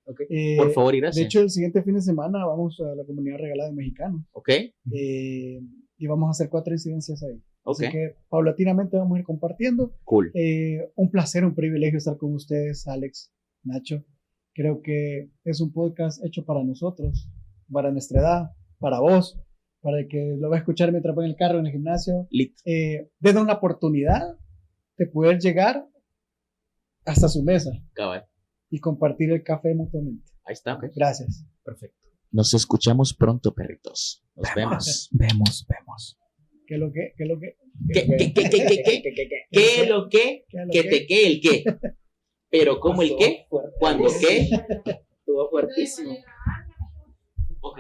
Por favor, y gracias. De hecho, el siguiente fin de semana vamos a la comunidad regalada de mexicanos. Y vamos a hacer 4 incidencias ahí. Así que paulatinamente vamos a ir compartiendo. Cool. Un placer, un privilegio estar con ustedes, Alex, Nacho. Creo que es un podcast hecho para nosotros, para nuestra edad, para vos, para el que lo va a escuchar mientras va en el carro, en el gimnasio. Desde una oportunidad de poder llegar hasta su mesa. Cabal. Y compartir el café mutuamente. Ahí está. Okay. Gracias. Perfecto. Nos escuchamos pronto, perritos. Nos vemos. ¿Qué lo que? ¿Qué lo que? Que te que el qué. Pero ¿cómo el qué? ¿Cuándo qué? Estuvo fuertísimo. Ok.